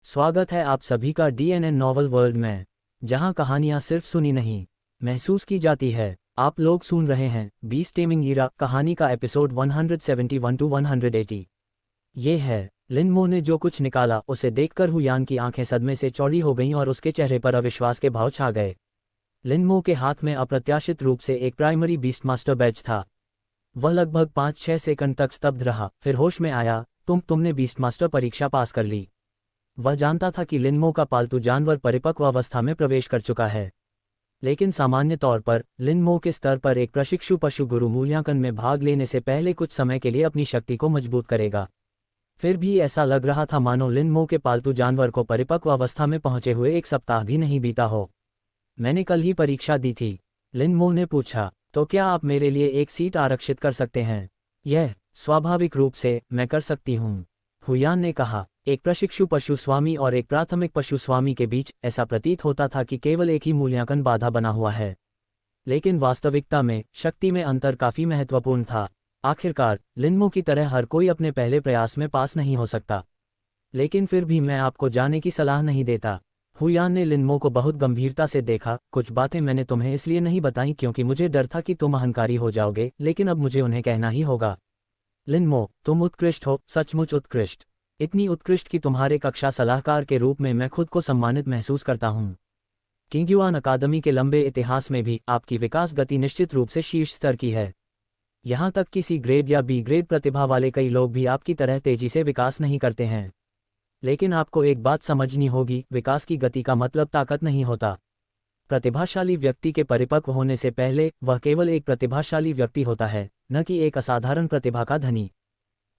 स्वागत है आप सभी का DNN नॉवल वर्ल्ड में, जहां कहानियां सिर्फ सुनी नहीं, महसूस की जाती है। आप लोग सुन रहे हैं बीस्ट टेमिंग ईरा कहानी का एपिसोड 171 टू 180। ये है लिनमो ने जो कुछ निकाला उसे देखकर हुयान की आंखें सदमे से चौड़ी हो गईं और उसके चेहरे पर अविश्वास के भाव छा गए। लिनमो के हाथ में अप्रत्याशित रूप से एक प्राइमरी बीस्ट मास्टर बैच था। वह लगभग 5-6 सेकंड तक स्तब्ध रहा, फिर होश में आया। तुमने बीस्ट मास्टर परीक्षा पास कर ली। वह जानता था कि लिनमो का पालतू जानवर परिपक्व अवस्था में प्रवेश कर चुका है, लेकिन सामान्य तौर पर लिनमो के स्तर पर एक प्रशिक्षु पशु गुरु मूल्यांकन में भाग लेने से पहले कुछ समय के लिए अपनी शक्ति को मजबूत करेगा। फिर भी ऐसा लग रहा था मानो लिनमो के पालतू जानवर को परिपक्व अवस्था में पहुंचे हुए एक सप्ताह भी नहीं बीता हो। मैंने कल ही परीक्षा दी थी, लिनमो ने पूछा। तो क्या आप मेरे लिए एक सीट आरक्षित कर सकते हैं? यह स्वाभाविक रूप से मैं कर सकती हूँ, हुयान ने कहा। एक प्रशिक्षु पशु स्वामी और एक प्राथमिक पशु स्वामी के बीच ऐसा प्रतीत होता था कि केवल एक ही मूल्यांकन बाधा बना हुआ है, लेकिन वास्तविकता में शक्ति में अंतर काफी महत्वपूर्ण था। आखिरकार लिनमो की तरह हर कोई अपने पहले प्रयास में पास नहीं हो सकता, लेकिन फिर भी मैं आपको जाने की सलाह नहीं देता। हुयान ने लिनमो को बहुत गंभीरता से देखा। कुछ बातें मैंने तुम्हें इसलिए नहीं बताई क्योंकि मुझे डर था कि तुम अहंकारी हो जाओगे, लेकिन अब मुझे उन्हें कहना ही होगा। लिनमो, तुम उत्कृष्ट हो, सचमुच उत्कृष्ट। इतनी उत्कृष्ट कि तुम्हारे कक्षा सलाहकार के रूप में मैं खुद को सम्मानित महसूस करता हूँ। किंगयुआन अकादमी के लंबे इतिहास में भी आपकी विकास गति निश्चित रूप से शीर्ष स्तर की है। यहाँ तक कि C ग्रेड या B ग्रेड प्रतिभा वाले कई लोग भी आपकी तरह तेजी से विकास नहीं करते हैं। लेकिन आपको एक बात समझनी होगी, विकास की गति का मतलब ताकत नहीं होता। प्रतिभाशाली व्यक्ति के परिपक्व होने से पहले वह केवल एक प्रतिभाशाली व्यक्ति होता है, न कि एक असाधारण प्रतिभा का धनी।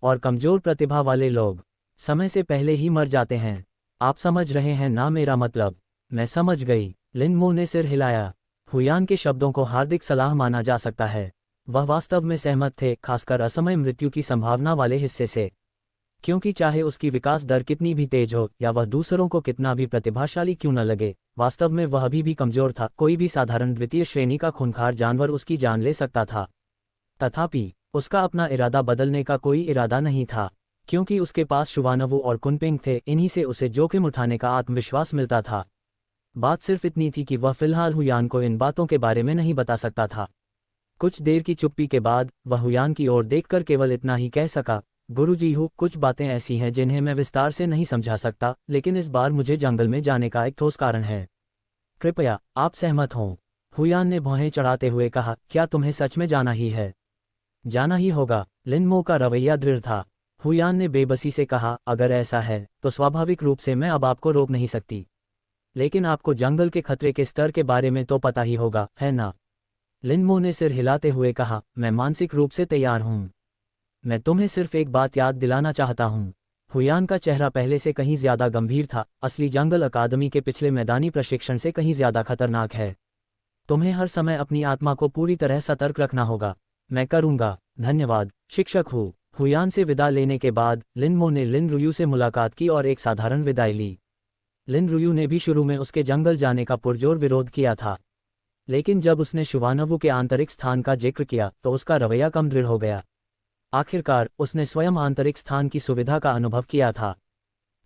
और कमजोर प्रतिभा वाले लोग समय से पहले ही मर जाते हैं। आप समझ रहे हैं ना मेरा मतलब? मैं समझ गई, लिनमो ने सिर हिलाया। हुयान के शब्दों को हार्दिक सलाह माना जा सकता है। वह वास्तव में सहमत थे, खासकर असमय मृत्यु की संभावना वाले हिस्से से, क्योंकि चाहे उसकी विकास दर कितनी भी तेज हो या वह दूसरों को कितना भी प्रतिभाशाली क्यों न लगे, वास्तव में वह अभी भी कमजोर था। कोई भी साधारण द्वितीय श्रेणी का खूंखार जानवर उसकी जान ले सकता था। तथापि उसका अपना इरादा बदलने का कोई इरादा नहीं था, क्योंकि उसके पास शुवानवु और कुनपिंग थे। इन्हीं से उसे जोखिम उठाने का आत्मविश्वास मिलता था। बात सिर्फ इतनी थी कि वह फिलहाल हुयान को इन बातों के बारे में नहीं बता सकता था। कुछ देर की चुप्पी के बाद वह हुयान की ओर देखकर केवल इतना ही कह सका, गुरुजी हूँ, कुछ बातें ऐसी हैं जिन्हें मैं विस्तार से नहीं समझा सकता, लेकिन इस बार मुझे जंगल में जाने का एक ठोस कारण है। कृपया आप सहमत हों, हुयान ने भौहें चढ़ाते हुए कहा। क्या तुम्हें सच में जाना ही है? जाना ही होगा, लिनमो का रवैया दृढ़ था। हुयान ने बेबसी से कहा, अगर ऐसा है तो स्वाभाविक रूप से मैं अब आपको रोक नहीं सकती, लेकिन आपको जंगल के खतरे के स्तर के बारे में तो पता ही होगा, है ना? लिनमो ने सिर हिलाते हुए कहा, मैं मानसिक रूप से तैयार हूँ। मैं तुम्हें सिर्फ एक बात याद दिलाना चाहता हूँ। हुयान का चेहरा पहले से कहीं ज्यादा गंभीर था। असली जंगल अकादमी के पिछले मैदानी प्रशिक्षण से कहीं ज्यादा खतरनाक है। तुम्हें हर समय अपनी आत्मा को पूरी तरह सतर्क रखना होगा। मैं करूँगा, धन्यवाद शिक्षक हूँ। हुयान से विदा लेने के बाद लिनमो ने लिन रुयू से मुलाकात की और एक साधारण विदाई ली। लिन रुयू ने भी शुरू में उसके जंगल जाने का पुरजोर विरोध किया था, लेकिन जब उसने शुवानवु के आंतरिक स्थान का जिक्र किया तो उसका रवैया कम दृढ़ हो गया। आखिरकार उसने स्वयं आंतरिक स्थान की सुविधा का अनुभव किया था।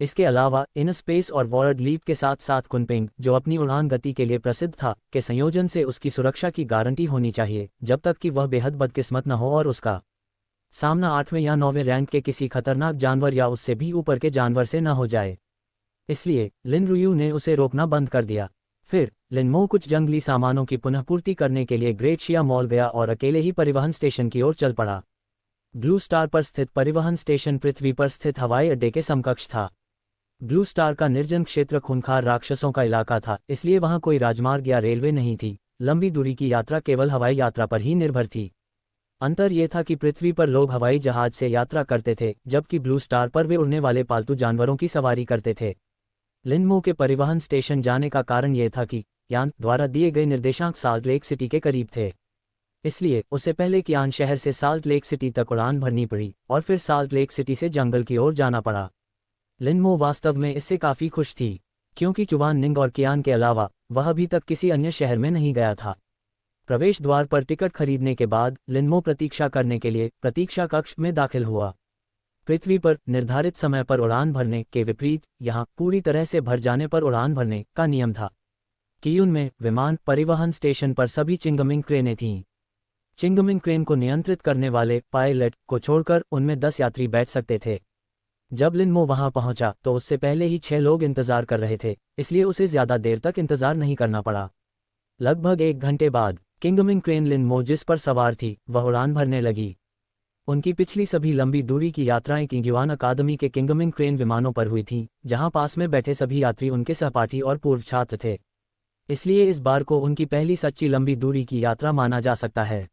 इसके अलावा इन स्पेस और वॉर्ड लीप के साथ साथ कुनपिंग, जो अपनी उड़ान गति के लिए प्रसिद्ध था, के संयोजन से उसकी सुरक्षा की गारंटी होनी चाहिए, जब तक कि वह बेहद बदकिस्मत न हो और उसका सामना 8वें या 9वें रैंक के किसी खतरनाक जानवर या उससे भी ऊपर के जानवर से न हो जाए। इसलिए लिन रुयू ने उसे रोकना बंद कर दिया। फिर लिनमो कुछ जंगली सामानों की पुनःपूर्ति करने के लिए ग्रेट शिया मॉल गया और अकेले ही परिवहन स्टेशन की ओर चल पड़ा। ब्लू स्टार पर स्थित परिवहन स्टेशन पृथ्वी पर स्थित हवाई अड्डे के समकक्ष था। ब्लू स्टार का निर्जन क्षेत्र खूंखार राक्षसों का इलाका था, इसलिए वहां कोई राजमार्ग या रेलवे नहीं थी। लंबी दूरी की यात्रा केवल हवाई यात्रा पर ही निर्भर थी। अंतर यह था कि पृथ्वी पर लोग हवाई जहाज से यात्रा करते थे, जबकि ब्लू स्टार पर वे उड़ने वाले पालतू जानवरों की सवारी करते थे। लिनमो के परिवहन स्टेशन जाने का कारण यह था कि यान द्वारा दिए गए निर्देशांक साल्ट लेक सिटी के करीब थे। इसलिए उसे पहले कियान शहर से साल्ट लेक सिटी तक उड़ान भरनी पड़ी और फिर साल्ट लेक सिटी से जंगल की ओर जाना पड़ा। लिनमो वास्तव में इससे काफी खुश थी, क्योंकि चुवाननिंग और कियान के अलावा वह अभी तक किसी अन्य शहर में नहीं गया था। प्रवेश द्वार पर टिकट खरीदने के बाद लिनमो प्रतीक्षा करने के लिए प्रतीक्षा कक्ष में दाखिल हुआ। पृथ्वी पर निर्धारित समय पर उड़ान भरने के विपरीत यहाँ पूरी तरह से भर जाने पर उड़ान भरने का नियम था। कियुन में विमान परिवहन स्टेशन पर सभी चिंगमिंग क्रेनें थीं। चिंगमिंग क्रेन को नियंत्रित करने वाले पायलट को छोड़कर उनमें 10 यात्री बैठ सकते थे। जब लिनमो वहां पहुंचा तो उससे पहले ही 6 लोग इंतजार कर रहे थे, इसलिए उसे ज्यादा देर तक इंतजार नहीं करना पड़ा। लगभग 1 घंटे बाद किंगमिंग क्रेन लिनमो जिस पर सवार थी वह उड़ान भरने लगी। उनकी पिछली सभी लंबी दूरी की यात्राएं किंगयुआन अकादमी के किंगमिंग क्रेन विमानों पर हुई थीं, जहां पास में बैठे सभी यात्री उनके सहपाठी और पूर्व छात्र थे। इसलिए इस बार को उनकी पहली सच्ची लंबी दूरी की यात्रा माना जा सकता है।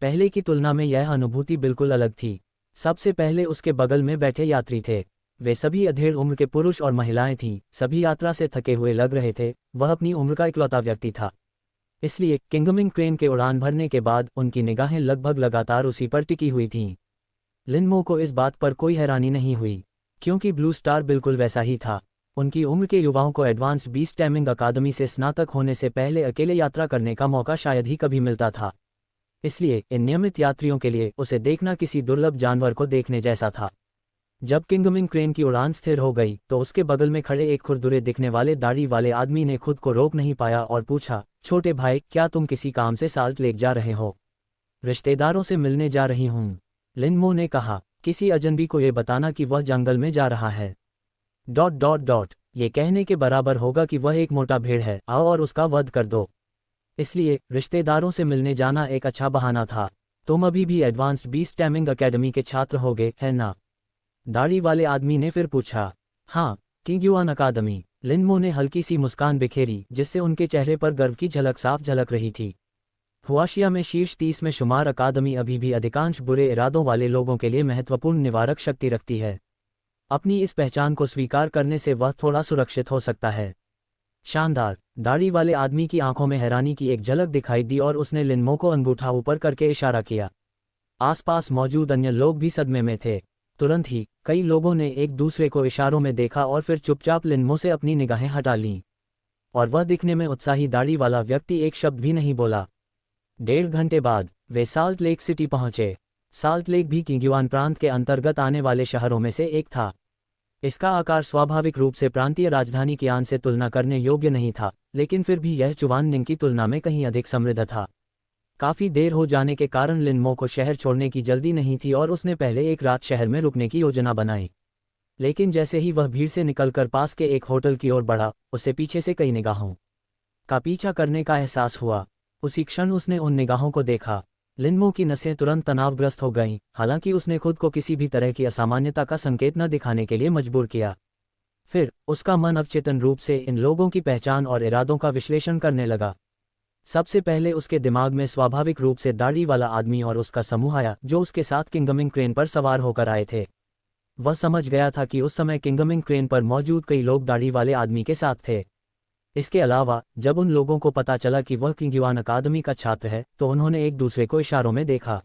पहले की तुलना में यह अनुभूति बिल्कुल अलग थी। सबसे पहले उसके बगल में बैठे यात्री थे। वे सभी अधेड़ उम्र के पुरुष और महिलाएं थीं। सभी यात्रा से थके हुए लग रहे थे। वह अपनी उम्र का इकलौता व्यक्ति था। इसलिए किंगमिंग क्रेन के उड़ान भरने के बाद उनकी निगाहें लगभग लगातार उसी पर टिकी हुई थीं। लिनमो को इस बात पर कोई हैरानी नहीं हुई, क्योंकि ब्लू स्टार बिल्कुल वैसा ही था। उनकी उम्र के युवाओं को एडवांस्ड बीस्ट टाइमिंग अकादमी से स्नातक होने से पहले अकेले यात्रा करने का मौका शायद ही कभी मिलता था। इसलिए इन नियमित यात्रियों के लिए उसे देखना किसी दुर्लभ जानवर को देखने जैसा था। जब किंगमिंग क्रेन की उड़ान स्थिर हो गई तो उसके बगल में खड़े एक खुरदुरे दिखने वाले दाढ़ी वाले आदमी ने खुद को रोक नहीं पाया और पूछा, छोटे भाई, क्या तुम किसी काम से साल्ट लेक जा रहे हो? रिश्तेदारों से मिलने जा रही हूँ, लिनमो ने कहा। किसी अजनबी को ये बताना कि वह जंगल में जा रहा है। ... ये कहने के बराबर होगा कि वह एक मोटा भेड़ है, आओ और उसका वध कर दो। इसलिए रिश्तेदारों से मिलने जाना एक अच्छा बहाना था। तुम अभी भी एडवांस्ड बीस्ट टाइमिंग अकेडमी के छात्र होगे, है ना? दाढ़ी वाले आदमी ने फिर पूछा। हाँ, किंगयुआन अकादमी। लिनमो ने हल्की सी मुस्कान बिखेरी, जिससे उनके चेहरे पर गर्व की झलक साफ झलक रही थी। हुआशिया में शीर्ष 30 में शुमार अकादमी अभी भी अधिकांश बुरे इरादों वाले लोगों के लिए महत्वपूर्ण निवारक शक्ति रखती है। अपनी इस पहचान को स्वीकार करने से वह थोड़ा सुरक्षित हो सकता है। शानदार। दाढ़ी वाले आदमी की आंखों में हैरानी की एक झलक दिखाई दी और उसने लिनमो को अंगूठा ऊपर करके इशारा किया। आसपास मौजूद अन्य लोग भी सदमे में थे। तुरंत ही कई लोगों ने एक दूसरे को इशारों में देखा और फिर चुपचाप लिनमो से अपनी निगाहें हटा लीं। और वह दिखने में उत्साही दाढ़ी वाला व्यक्ति एक शब्द भी नहीं बोला। 1.5 घंटे बाद वे साल्ट लेक सिटी पहुंचे। साल्ट लेक भी किंगयुआन प्रांत के अंतर्गत आने वाले शहरों में से एक था। इसका आकार स्वाभाविक रूप से प्रांतीय राजधानी कियान से तुलना करने योग्य नहीं था, लेकिन फिर भी यह चुवाननिंग की तुलना में कहीं अधिक समृद्ध था। काफ़ी देर हो जाने के कारण लिनमो को शहर छोड़ने की जल्दी नहीं थी और उसने पहले एक रात शहर में रुकने की योजना बनाई। लेकिन जैसे ही वह भीड़ से निकलकर पास के एक होटल की ओर बढ़ा, उसे पीछे से कई निगाहों का पीछा करने का एहसास हुआ। उसी क्षण उसने उन निगाहों को देखा। लिनमो की नसें तुरंत तनावग्रस्त हो गईं, हालांकि उसने खुद को किसी भी तरह की असामान्यता का संकेत न दिखाने के लिए मजबूर किया। फिर उसका मन अवचेतन रूप से इन लोगों की पहचान और इरादों का विश्लेषण करने लगा। सबसे पहले उसके दिमाग में स्वाभाविक रूप से दाढ़ी वाला आदमी और उसका समूह आया, जो उसके साथ किंगमिंग क्रेन पर सवार होकर आए थे। वह समझ गया था कि उस समय किंगमिंग क्रेन पर मौजूद कई लोग दाढ़ी वाले आदमी के साथ थे। इसके अलावा जब उन लोगों को पता चला कि वह किंगयुआन अकादमी का छात्र है, तो उन्होंने एक दूसरे को इशारों में देखा।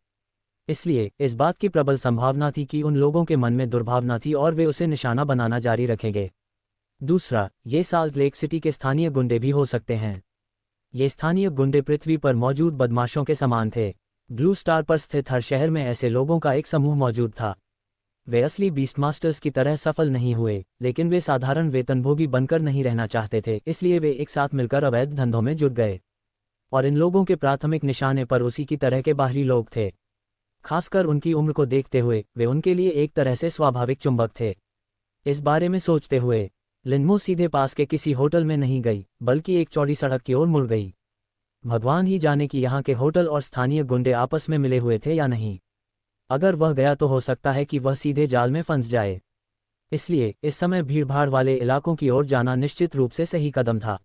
इसलिए इस बात की प्रबल संभावना थी कि उन लोगों के मन में दुर्भावना थी और वे उसे निशाना बनाना जारी रखेंगे। दूसरा, ये साल्ट लेक सिटी के स्थानीय गुंडे भी हो सकते हैं। ये स्थानीय गुंडे पृथ्वी पर मौजूद बदमाशों के समान थे। ब्लू स्टार पर स्थित हर शहर में ऐसे लोगों का एक समूह मौजूद था। वे असली बीस्ट मास्टर्स की तरह सफल नहीं हुए, लेकिन वे साधारण वेतनभोगी बनकर नहीं रहना चाहते थे, इसलिए वे एक साथ मिलकर अवैध धंधों में जुट गए। और इन लोगों के प्राथमिक निशाने पर उसी की तरह के बाहरी लोग थे। खासकर उनकी उम्र को देखते हुए वे उनके लिए एक तरह से स्वाभाविक चुंबक थे। इस बारे में सोचते हुए लिनमो सीधे पास के किसी होटल में नहीं गई, बल्कि एक चौड़ी सड़क की ओर मुड़ गई। भगवान ही जाने कि यहाँ के होटल और स्थानीय गुंडे आपस में मिले हुए थे या नहीं। अगर वह गया तो हो सकता है कि वह सीधे जाल में फंस जाए। इसलिए इस समय भीड़भाड़ वाले इलाकों की ओर जाना निश्चित रूप से सही कदम था।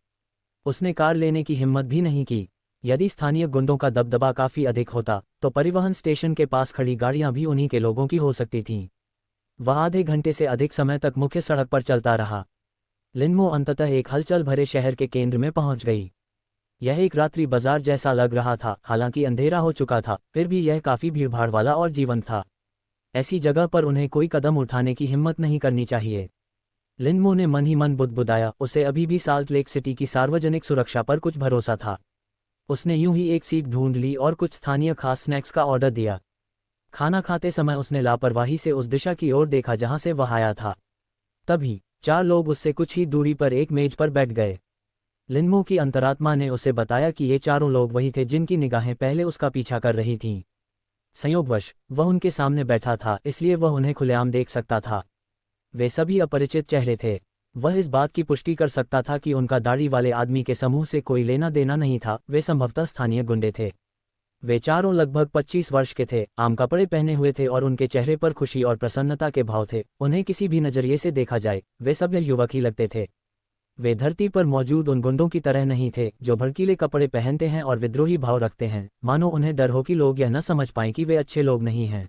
उसने कार लेने की हिम्मत भी नहीं की। यदि स्थानीय गुंडों का दबदबा काफ़ी अधिक होता तो परिवहन स्टेशन के पास खड़ी गाड़ियां भी उन्हीं के लोगों की हो सकती थीं। वह आधे घंटे से अधिक समय तक मुख्य सड़क पर चलता रहा। लिनमो अंततः एक हलचल भरे शहर के केंद्र में पहुंच गई। यह एक रात्रि बाजार जैसा लग रहा था, हालांकि अंधेरा हो चुका था, फिर भी यह काफ़ी भीड़भाड़ वाला और जीवंत था। ऐसी जगह पर उन्हें कोई कदम उठाने की हिम्मत नहीं करनी चाहिए। लिनमो ने मन ही मन बुदबुदाया। उसे अभी भी साल्ट लेक सिटी की सार्वजनिक सुरक्षा पर कुछ भरोसा था। उसने यूं ही एक सीट ढूंढ ली और कुछ स्थानीय खास स्नैक्स का ऑर्डर दिया। खाना खाते समय उसने लापरवाही से उस दिशा की ओर देखा जहां से वह आया था। तभी 4 लोग उससे कुछ ही दूरी पर एक मेज पर बैठ गए। लिनमो की अंतरात्मा ने उसे बताया कि ये चारों लोग वही थे जिनकी निगाहें पहले उसका पीछा कर रही थीं। संयोगवश वह उनके सामने बैठा था, इसलिए वह उन्हें खुलेआम देख सकता था। वे सभी अपरिचित चेहरे थे। वह इस बात की पुष्टि कर सकता था कि उनका दाढ़ी वाले आदमी के समूह से कोई लेना देना नहीं था, वे संभवतः स्थानीय गुंडे थे। वे चारों लगभग 25 वर्ष के थे, आम कपड़े पहने हुए थे और उनके चेहरे पर खुशी और प्रसन्नता के भाव थे। उन्हें किसी भी नजरिए से देखा जाए वे सभ्य युवक ही लगते थे। वे धरती पर मौजूद उन गुंडों की तरह नहीं थे जो भड़कीले कपड़े पहनते हैं और विद्रोही भाव रखते हैं, मानो उन्हें डर हो कि लोग यह न समझ पाएं कि वे अच्छे लोग नहीं हैं।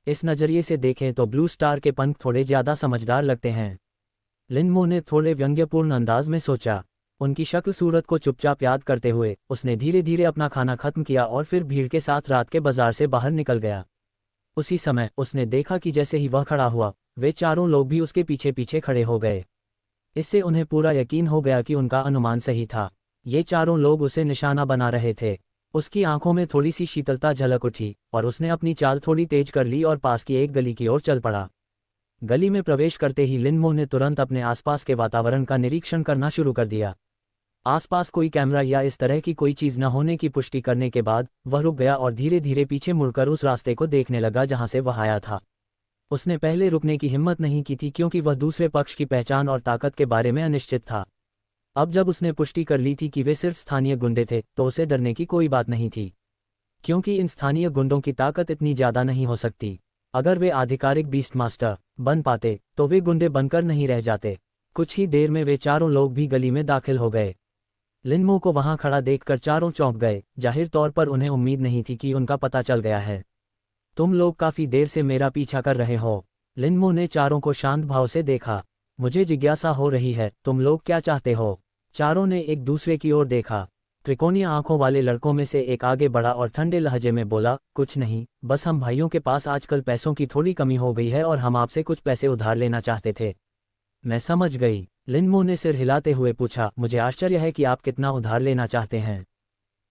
इस नजरिए से देखें तो ब्लू स्टार के पंख थोड़े ज्यादा समझदार लगते हैं। लिनमो ने थोड़े व्यंग्यपूर्ण अंदाज में सोचा। उनकी शक्ल सूरत को चुपचाप याद करते हुए उसने धीरे धीरे अपना खाना खत्म किया और फिर भीड़ के साथ रात के बाजार से बाहर निकल गया। उसी समय उसने देखा कि जैसे ही वह खड़ा हुआ, वे चारों लोग भी उसके पीछे पीछे खड़े हो गए। इससे उन्हें पूरा यकीन हो गया कि उनका अनुमान सही था। ये चारों लोग उसे निशाना बना रहे थे। उसकी आंखों में थोड़ी सी शीतलता झलक उठी और उसने अपनी चाल थोड़ी तेज कर ली और पास की एक गली की ओर चल पड़ा। गली में प्रवेश करते ही लिनमो ने तुरंत अपने आसपास के वातावरण का निरीक्षण करना शुरू कर दिया। आसपास कोई कैमरा या इस तरह की कोई चीज न होने की पुष्टि करने के बाद वह रुक गया और धीरे धीरे पीछे मुड़कर उस रास्ते को देखने लगा जहां से वह आया था। उसने पहले रुकने की हिम्मत नहीं की थी क्योंकि वह दूसरे पक्ष की पहचान और ताकत के बारे में अनिश्चित था। अब जब उसने पुष्टि कर ली थी कि वे सिर्फ स्थानीय गुंडे थे तो उसे डरने की कोई बात नहीं थी, क्योंकि इन स्थानीय गुंडों की ताकत इतनी ज्यादा नहीं हो सकती। अगर वे आधिकारिक बीस्ट मास्टर बन पाते तो वे गुंडे बनकर नहीं रह जाते। कुछ ही देर में वे चारों लोग भी गली में दाखिल हो गए। लिनमो को वहां खड़ा देखकर चारों चौंक गए। जाहिर तौर पर उन्हें उम्मीद नहीं थी कि उनका पता चल गया है। तुम लोग काफी देर से मेरा पीछा कर रहे हो। लिनमो ने चारों को शांत भाव से देखा। मुझे जिज्ञासा हो रही है, तुम लोग क्या चाहते हो? चारों ने एक दूसरे की ओर देखा। त्रिकोणीय आंखों वाले लड़कों में से एक आगे बढ़ा और ठंडे लहजे में बोला, कुछ नहीं, बस हम भाइयों के पास आजकल पैसों की थोड़ी कमी हो गई है और हम आपसे कुछ पैसे उधार लेना चाहते थे। मैं समझ गई। लिनमो ने सिर हिलाते हुए पूछा, मुझे आश्चर्य है कि आप कितना उधार लेना चाहते हैं।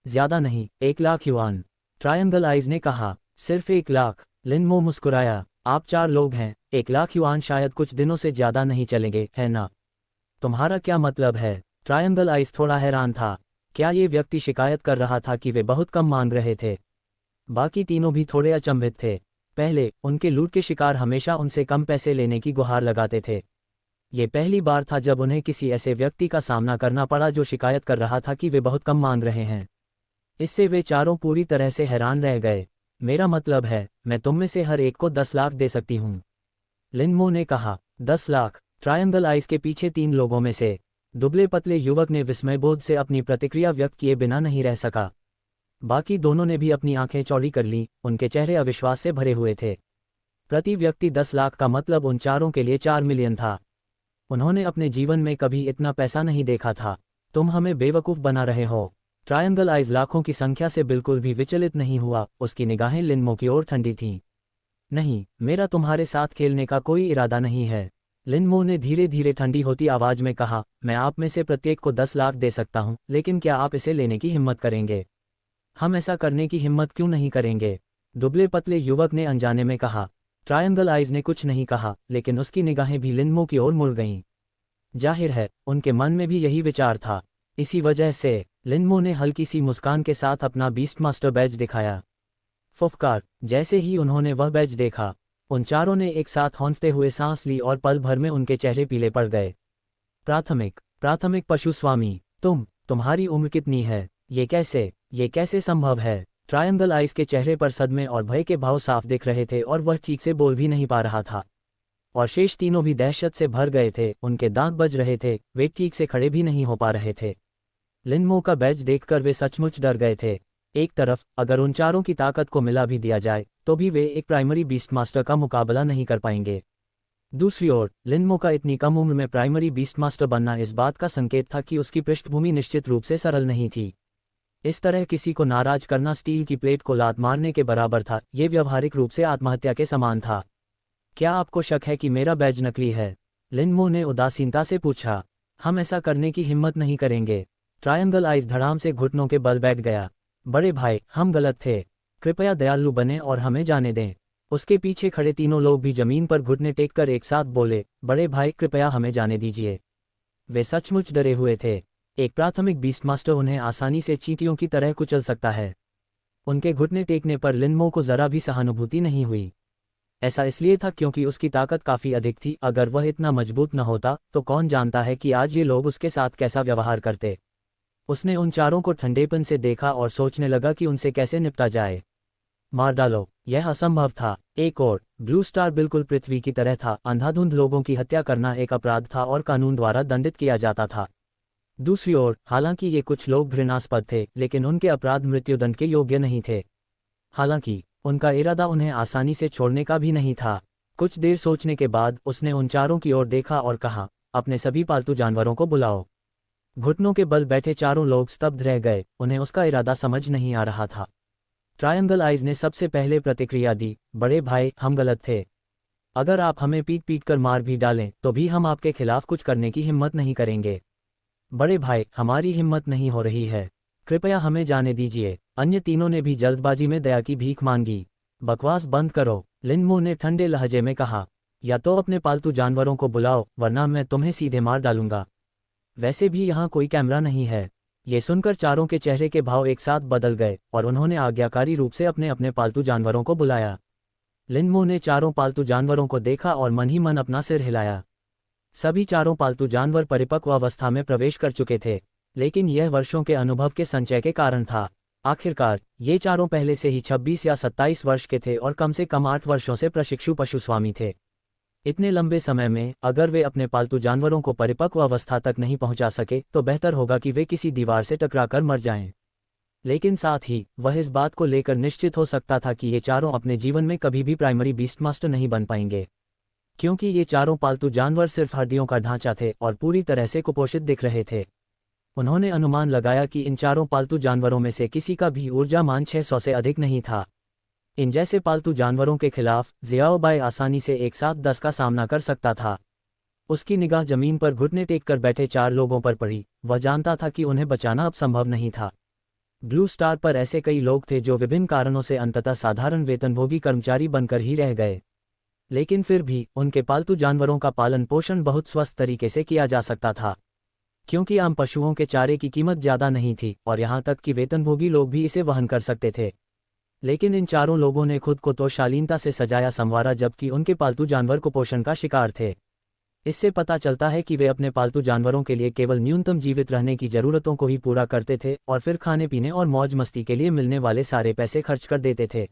ज्यादा नहीं, 1 लाख युआन, ट्रायंगल आइज ने कहा। सिर्फ 1 लाख? लिनमो मुस्कुराया। आप 4 लोग हैं, 1 लाख युआन शायद कुछ दिनों से ज्यादा नहीं चलेंगे, है ना? तुम्हारा क्या मतलब है? ट्रायंगल आइज थोड़ा हैरान था। क्या ये व्यक्ति शिकायत कर रहा था कि वे बहुत कम मांग रहे थे? बाकी तीनों भी थोड़े अचंभित थे। पहले उनके लूट के शिकार हमेशा उनसे कम पैसे लेने की गुहार लगाते थे। ये पहली बार था जब उन्हें किसी ऐसे व्यक्ति का सामना करना पड़ा जो शिकायत कर रहा था कि वे बहुत कम मांग रहे हैं। इससे वे चारों पूरी तरह से हैरान रह गए। मेरा मतलब है, मैं तुम में से हर एक को 10 लाख दे सकती हूँ, लिनमो ने कहा। 10 लाख? ट्रायंगल आइज के पीछे 3 लोगों में से दुबले पतले युवक ने विस्मयबोध से अपनी प्रतिक्रिया व्यक्त किए बिना नहीं रह सका। बाकी दोनों ने भी अपनी आंखें चौड़ी कर लीं, उनके चेहरे अविश्वास से भरे हुए थे। प्रति व्यक्ति 10 लाख का मतलब उन चारों के लिए 4 मिलियन था। उन्होंने अपने जीवन में कभी इतना पैसा नहीं देखा था। तुम हमें बेवकूफ़ बना रहे हो। ट्रायंगल आइज लाखों की संख्या से बिल्कुल भी विचलित नहीं हुआ। उसकी निगाहें लिनमो की ओर ठंडी थीं। नहीं, मेरा तुम्हारे साथ खेलने का कोई इरादा नहीं है, लिनमो ने धीरे धीरे ठंडी होती आवाज में कहा। मैं आप में से प्रत्येक को 10 लाख दे सकता हूं, लेकिन क्या आप इसे लेने की हिम्मत करेंगे? हम ऐसा करने की हिम्मत क्यों नहीं करेंगे? दुबले पतले युवक ने अनजाने में कहा। ट्रायंगल आइज ने कुछ नहीं कहा, लेकिन उसकी निगाहें भी लिनमो की ओर मुड़ गईं। जाहिर है उनके मन में भी यही विचार था। इसी वजह से लिनमो ने हल्की सी मुस्कान के साथ अपना बीस्ट मास्टर बैज दिखाया। फुफकार। जैसे ही उन्होंने वह बैज देखा, उन चारों ने एक साथ हौंफते हुए सांस ली और पल भर में उनके चेहरे पीले पड़ गए। प्राथमिक पशु स्वामी, तुम्हारी उम्र कितनी है? ये कैसे संभव है? ट्रायंगल आइज के चेहरे पर सदमे और भय के भाव साफ दिख रहे थे और वह ठीक से बोल भी नहीं पा रहा था। और शेष तीनों भी दहशत से भर गए थे, उनके दांत बज रहे थे, वे ठीक से खड़े भी नहीं हो पा रहे थे। लिनमो का बैज देखकर वे सचमुच डर गए थे। एक तरफ अगर उन चारों की ताकत को मिला भी दिया जाए तो भी वे एक प्राइमरी बीस्ट मास्टर का मुकाबला नहीं कर पाएंगे। दूसरी ओर लिनमो का इतनी कम उम्र में प्राइमरी बीस्ट मास्टर बनना इस बात का संकेत था कि उसकी पृष्ठभूमि निश्चित रूप से सरल नहीं थी। इस तरह किसी को नाराज करना स्टील की प्लेट को लात मारने के बराबर था। ये व्यावहारिक रूप से आत्महत्या के समान था। क्या आपको शक है कि मेरा बैज नकली है? लिनमो ने उदासीनता से पूछा। हम ऐसा करने की हिम्मत नहीं करेंगे। ट्रायंगल आइज धड़ाम से घुटनों के बल बैठ गया। बड़े भाई, हम गलत थे। कृपया दयालु बने और हमें जाने दें। उसके पीछे खड़े तीनों लोग भी जमीन पर घुटने टेककर एक साथ बोले, बड़े भाई कृपया हमें जाने दीजिए। वे सचमुच डरे हुए थे। एक प्राथमिक बीस्टमास्टर उन्हें आसानी से चींटियों की तरह कुचल सकता है। उनके घुटने टेकने पर लिनमो को जरा भी सहानुभूति नहीं हुई। ऐसा इसलिए था क्योंकि उसकी ताकत काफ़ी अधिक थी। अगर वह इतना मजबूत न होता तो कौन जानता है कि आज ये लोग उसके साथ कैसा व्यवहार करते। उसने उन चारों को ठंडेपन से देखा और सोचने लगा कि उनसे कैसे निपटा जाए। मार डालो, यह असंभव था। एक और ब्लू स्टार बिल्कुल पृथ्वी की तरह था। अंधाधुंध लोगों की हत्या करना एक अपराध था और कानून द्वारा दंडित किया जाता था। दूसरी ओर, हालांकि ये कुछ लोग घृणास्पद थे, लेकिन उनके अपराध मृत्युदंड के योग्य नहीं थे। हालांकि उनका इरादा उन्हें आसानी से छोड़ने का भी नहीं था। कुछ देर सोचने के बाद उसने उन चारों की ओर देखा और कहा, अपने सभी पालतू जानवरों को बुलाओ। घुटनों के बल बैठे चारों लोग स्तब्ध रह गए। उन्हें उसका इरादा समझ नहीं आ रहा था। ट्रायंगल आइज ने सबसे पहले प्रतिक्रिया दी, बड़े भाई हम गलत थे। अगर आप हमें पीट पीट कर मार भी डालें तो भी हम आपके खिलाफ कुछ करने की हिम्मत नहीं करेंगे। बड़े भाई हमारी हिम्मत नहीं हो रही है, कृपया हमें जाने दीजिए। अन्य तीनों ने भी जल्दबाजी में दया की भीख मांगी। बकवास बंद करो, लिनमो ने ठंडे लहजे में कहा। या तो अपने पालतू जानवरों को बुलाओ वरना मैं तुम्हें सीधे मार डालूंगा। वैसे भी यहाँ कोई कैमरा नहीं है। ये सुनकर चारों के चेहरे के भाव एक साथ बदल गए और उन्होंने आज्ञाकारी रूप से अपने अपने पालतू जानवरों को बुलाया। लिनमो ने चारों पालतू जानवरों को देखा और मन ही मन अपना सिर हिलाया। सभी चारों पालतू जानवर परिपक्व अवस्था में प्रवेश कर चुके थे, लेकिन यह वर्षों के अनुभव के संचय के कारण था। आखिरकार ये चारों पहले से ही 26 या 27 वर्ष के थे और कम से कम 8 वर्षों से प्रशिक्षु पशुस्वामी थे। इतने लंबे समय में अगर वे अपने पालतू जानवरों को परिपक्व अवस्था तक नहीं पहुंचा सके तो बेहतर होगा कि वे किसी दीवार से टकराकर मर जाएं। लेकिन साथ ही वह इस बात को लेकर निश्चित हो सकता था कि ये चारों अपने जीवन में कभी भी प्राइमरी बीस्टमास्टर नहीं बन पाएंगे, क्योंकि ये चारों पालतू जानवर सिर्फ हड्डियों का ढांचा थे और पूरी तरह से कुपोषित दिख रहे थे। उन्होंने अनुमान लगाया कि इन चारों पालतू जानवरों में से किसी का भी ऊर्जा मान 600 से अधिक नहीं था। इन जैसे पालतू जानवरों के खिलाफ जियाओबाई आसानी से एक साथ 10 का सामना कर सकता था। उसकी निगाह जमीन पर घुटने टेक कर बैठे 4 लोगों पर पड़ी। वह जानता था कि उन्हें बचाना अब संभव नहीं था। ब्लू स्टार पर ऐसे कई लोग थे जो विभिन्न कारणों से अंततः साधारण वेतनभोगी कर्मचारी बनकर ही रह गए, लेकिन फिर भी उनके पालतू जानवरों का पालन पोषण बहुत स्वस्थ तरीके से किया जा सकता था, क्योंकि आम पशुओं के चारे की कीमत ज़्यादा नहीं थी और यहाँ तक कि वेतनभोगी लोग भी इसे वहन कर सकते थे। लेकिन इन चारों लोगों ने खुद को तो शालीनता से सजाया संवारा, जबकि उनके पालतू जानवर कुपोषण का शिकार थे। इससे पता चलता है कि वे अपने पालतू जानवरों के लिए केवल न्यूनतम जीवित रहने की ज़रूरतों को ही पूरा करते थे और फिर खाने पीने और मौज मस्ती के लिए मिलने वाले सारे पैसे खर्च कर देते थे।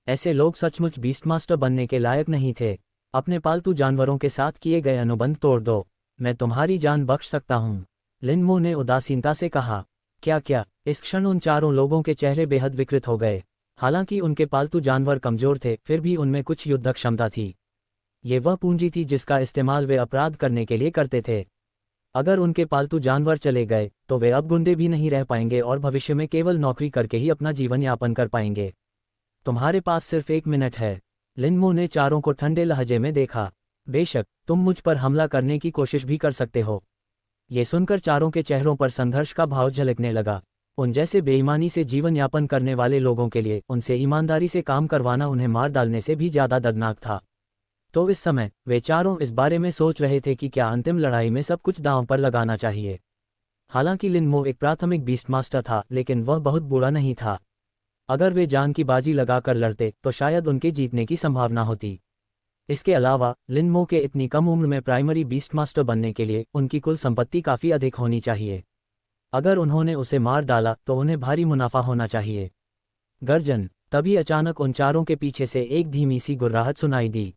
ऐसे लोग सचमुच बीस्टमास्टर बनने के लायक नहीं थे। अपने पालतू जानवरों के साथ किए गए अनुबंध तोड़ दो, मैं तुम्हारी जान बख्श सकता हूँ, लिनमो ने उदासीनता से कहा। क्या? इस क्षण उन चारों लोगों के चेहरे बेहद विकृत हो गए। हालांकि उनके पालतू जानवर कमजोर थे, फिर भी उनमें कुछ युद्धक क्षमता थी। ये वह पूंजी थी जिसका इस्तेमाल वे अपराध करने के लिए करते थे। अगर उनके पालतू जानवर चले गए तो वे अब गुंडे भी नहीं रह पाएंगे और भविष्य में केवल नौकरी करके ही अपना जीवन यापन कर पाएंगे। तुम्हारे पास सिर्फ 1 मिनट है, लिनमो ने चारों को ठंडे लहजे में देखा। बेशक तुम मुझ पर हमला करने की कोशिश भी कर सकते हो। ये सुनकर चारों के चेहरों पर संघर्ष का भाव झलकने लगा। उन जैसे बेईमानी से जीवन यापन करने वाले लोगों के लिए उनसे ईमानदारी से काम करवाना उन्हें मार डालने से भी ज़्यादा दर्दनाक था। तो इस समय वे चारों इस बारे में सोच रहे थे कि क्या अंतिम लड़ाई में सब कुछ दांव पर लगाना चाहिए। हालांकि लिनमो एक प्राथमिक बीस्टमास्टर था, लेकिन वह बहुत बुरा नहीं था। अगर वे जान की बाजी लगाकर लड़ते तो शायद उनके जीतने की संभावना होती। इसके अलावा लिनमो के इतनी कम उम्र में प्राइमरी बीस्टमास्टर बनने के लिए उनकी कुल संपत्ति काफ़ी अधिक होनी चाहिए। अगर उन्होंने उसे मार डाला तो उन्हें भारी मुनाफा होना चाहिए। गर्जन। तभी अचानक उन चारों के पीछे से एक धीमी सी गुर्राहट सुनाई दी।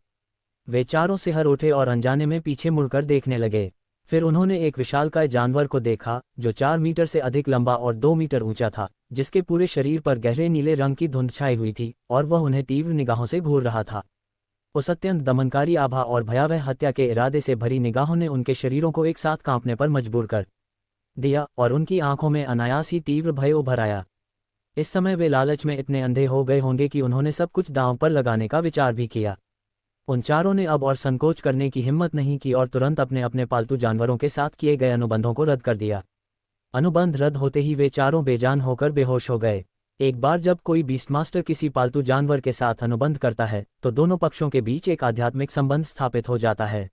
वे चारों सिहर उठे और अनजाने में पीछे मुड़कर देखने लगे। फिर उन्होंने एक विशालकाय जानवर को देखा जो 4 मीटर से अधिक लंबा और 2 मीटर ऊंचा था, जिसके पूरे शरीर पर गहरे नीले रंग की धुंध छाई हुई थी और वह उन्हें तीव्र निगाहों से घूर रहा था। उस अत्यंत दमनकारी आभा और भयावह हत्या के इरादे से भरी निगाहों ने उनके शरीरों को एक साथ कांपने पर मजबूर कर दिया और उनकी आंखों में अनायास ही तीव्र भय उभर आया। इस समय वे लालच में इतने अंधे हो गए होंगे कि उन्होंने सब कुछ दांव पर लगाने का विचार भी किया। उन चारों ने अब और संकोच करने की हिम्मत नहीं की और तुरंत अपने अपने पालतू जानवरों के साथ किए गए अनुबंधों को रद्द कर दिया। अनुबंध रद्द होते ही वे चारों बेजान होकर बेहोश हो गए। एक बार जब कोई बीस्टमास्टर किसी पालतू जानवर के साथ अनुबंध करता है तो दोनों पक्षों के बीच एक आध्यात्मिक संबंध स्थापित हो जाता है।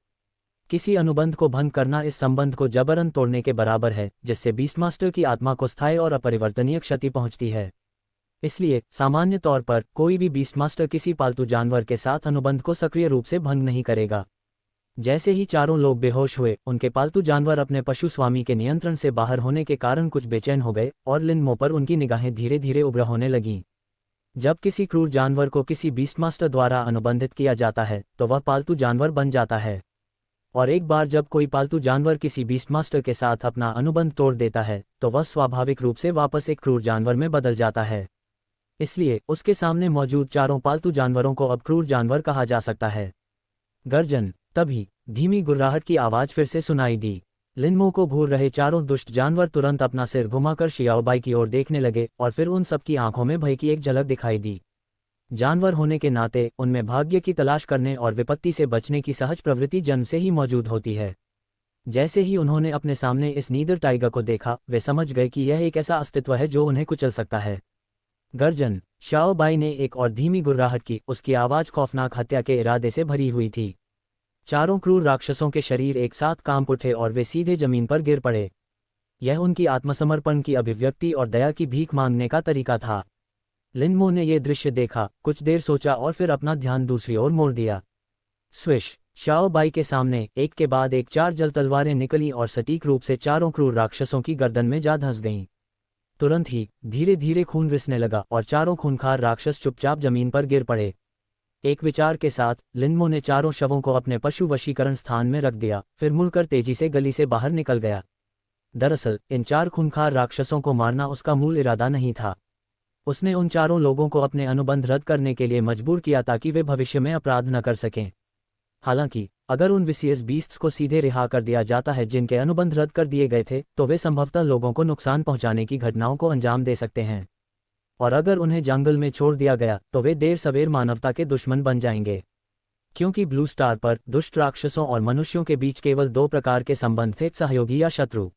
किसी अनुबंध को भंग करना इस संबंध को जबरन तोड़ने के बराबर है, जिससे बीस्टमास्टर की आत्मा को स्थायी और अपरिवर्तनीय क्षति पहुंचती है। इसलिए सामान्य तौर पर कोई भी बीस्टमास्टर किसी पालतू जानवर के साथ अनुबंध को सक्रिय रूप से भंग नहीं करेगा। जैसे ही चारों लोग बेहोश हुए, उनके पालतू जानवर अपने पशु स्वामी के नियंत्रण से बाहर होने के कारण कुछ बेचैन हो गए और लिनमो पर उनकी निगाहें धीरे धीरे उग्र होने लगीं। जब किसी क्रूर जानवर को किसी बीस्टमास्टर द्वारा अनुबंधित किया जाता है तो वह पालतू जानवर बन जाता है, और एक बार जब कोई पालतू जानवर किसी बीस्टमास्टर के साथ अपना अनुबंध तोड़ देता है तो वह स्वाभाविक रूप से वापस एक क्रूर जानवर में बदल जाता है। इसलिए उसके सामने मौजूद चारों पालतू जानवरों को अब क्रूर जानवर कहा जा सकता है। गर्जन। तभी धीमी गुर्राहट की आवाज फिर से सुनाई दी। लिनमो को घूर रहे चारों दुष्ट जानवर तुरंत अपना सिर घुमाकर शियाओबाई की ओर देखने लगे और फिर उन सबकी आंखों में भय की एक झलक दिखाई दी। जानवर होने के नाते उनमें भाग्य की तलाश करने और विपत्ति से बचने की सहज प्रवृत्ति जन्म से ही मौजूद होती है। जैसे ही उन्होंने अपने सामने इस नीदर टाइगर को देखा, वे समझ गए कि यह एक ऐसा अस्तित्व है जो उन्हें कुचल सकता है। गर्जन। शाओबाई ने एक और धीमी गुर्राहट की। उसकी आवाज खौफनाक हत्या के इरादे से भरी हुई थी। चारों क्रूर राक्षसों के शरीर एक साथ कांप उठे और वे सीधे जमीन पर गिर पड़े। यह उनकी आत्मसमर्पण की अभिव्यक्ति और दया की भीख मांगने का तरीका था। लिनमो ने यह दृश्य देखा, कुछ देर सोचा और फिर अपना ध्यान दूसरी ओर मोड़ दिया। स्विश। शाओबाई के सामने एक के बाद एक 4 जल तलवारें निकली और सटीक रूप से चारों क्रूर राक्षसों की गर्दन में जा धंस गईं। तुरंत ही धीरे धीरे खून रिसने लगा और चारों खूंखार राक्षस चुपचाप जमीन पर गिर पड़े। एक विचार के साथ लिनमो ने चारों शवों को अपने पशु वशीकरण स्थान में रख दिया, फिर मुड़कर तेजी से गली से बाहर निकल गया। दरअसल इन 4 खूंखार राक्षसों को मारना उसका मूल इरादा नहीं था। उसने उन चारों लोगों को अपने अनुबंध रद्द करने के लिए मजबूर किया ताकि वे भविष्य में अपराध न कर सकें। हालांकि अगर उन विसियस बीस्ट्स को सीधे रिहा कर दिया जाता है जिनके अनुबंध रद्द कर दिए गए थे, तो वे संभवतः लोगों को नुकसान पहुंचाने की घटनाओं को अंजाम दे सकते हैं, और अगर उन्हें जंगल में छोड़ दिया गया तो वे देर सवेर मानवता के दुश्मन बन जाएंगे। क्योंकि ब्लू स्टार पर दुष्ट राक्षसों और मनुष्यों के बीच केवल 2 प्रकार के संबंध थे, सहयोगी या शत्रु,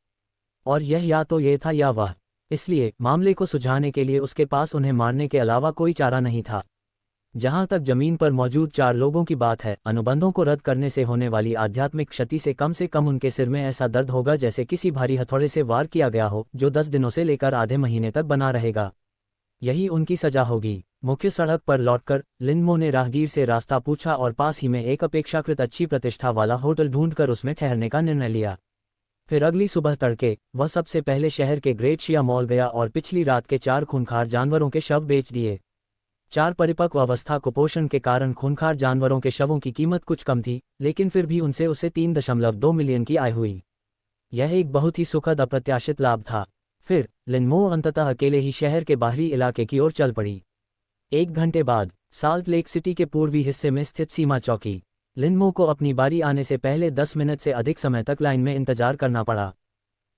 और यह या तो ये था या वह। इसलिए मामले को सुलझाने के लिए उसके पास उन्हें मारने के अलावा कोई चारा नहीं था। जहां तक जमीन पर मौजूद 4 लोगों की बात है, अनुबंधों को रद्द करने से होने वाली आध्यात्मिक क्षति से कम उनके सिर में ऐसा दर्द होगा जैसे किसी भारी हथौड़े से वार किया गया हो, जो 10 दिनों से लेकर आधे महीने तक बना रहेगा। यही उनकी सजा होगी। मुख्य सड़क पर लौटकर लिनमो ने राहगीर से रास्ता पूछा और पास ही में एक अपेक्षाकृत अच्छी प्रतिष्ठा वाला होटल ढूंढकर उसमें ठहरने का निर्णय लिया। फिर अगली सुबह तड़के वह सबसे पहले शहर के ग्रेट शिया मॉल गया और पिछली रात के 4 खूंखार जानवरों के शव बेच दिए। 4 परिपक्व अवस्था कुपोषण के कारण खूंखार जानवरों के शवों की कीमत कुछ कम थी, लेकिन फिर भी उनसे उसे 3.2 मिलियन की आय हुई। यह एक बहुत ही सुखद अप्रत्याशित लाभ था। फिर लिनमो अंततः अकेले ही शहर के बाहरी इलाके की ओर चल पड़ी। 1 घंटे बाद साल्ट लेक सिटी के पूर्वी हिस्से में स्थित सीमा चौकी। लिनमो को अपनी बारी आने से पहले 10 मिनट से अधिक समय तक लाइन में इंतजार करना पड़ा।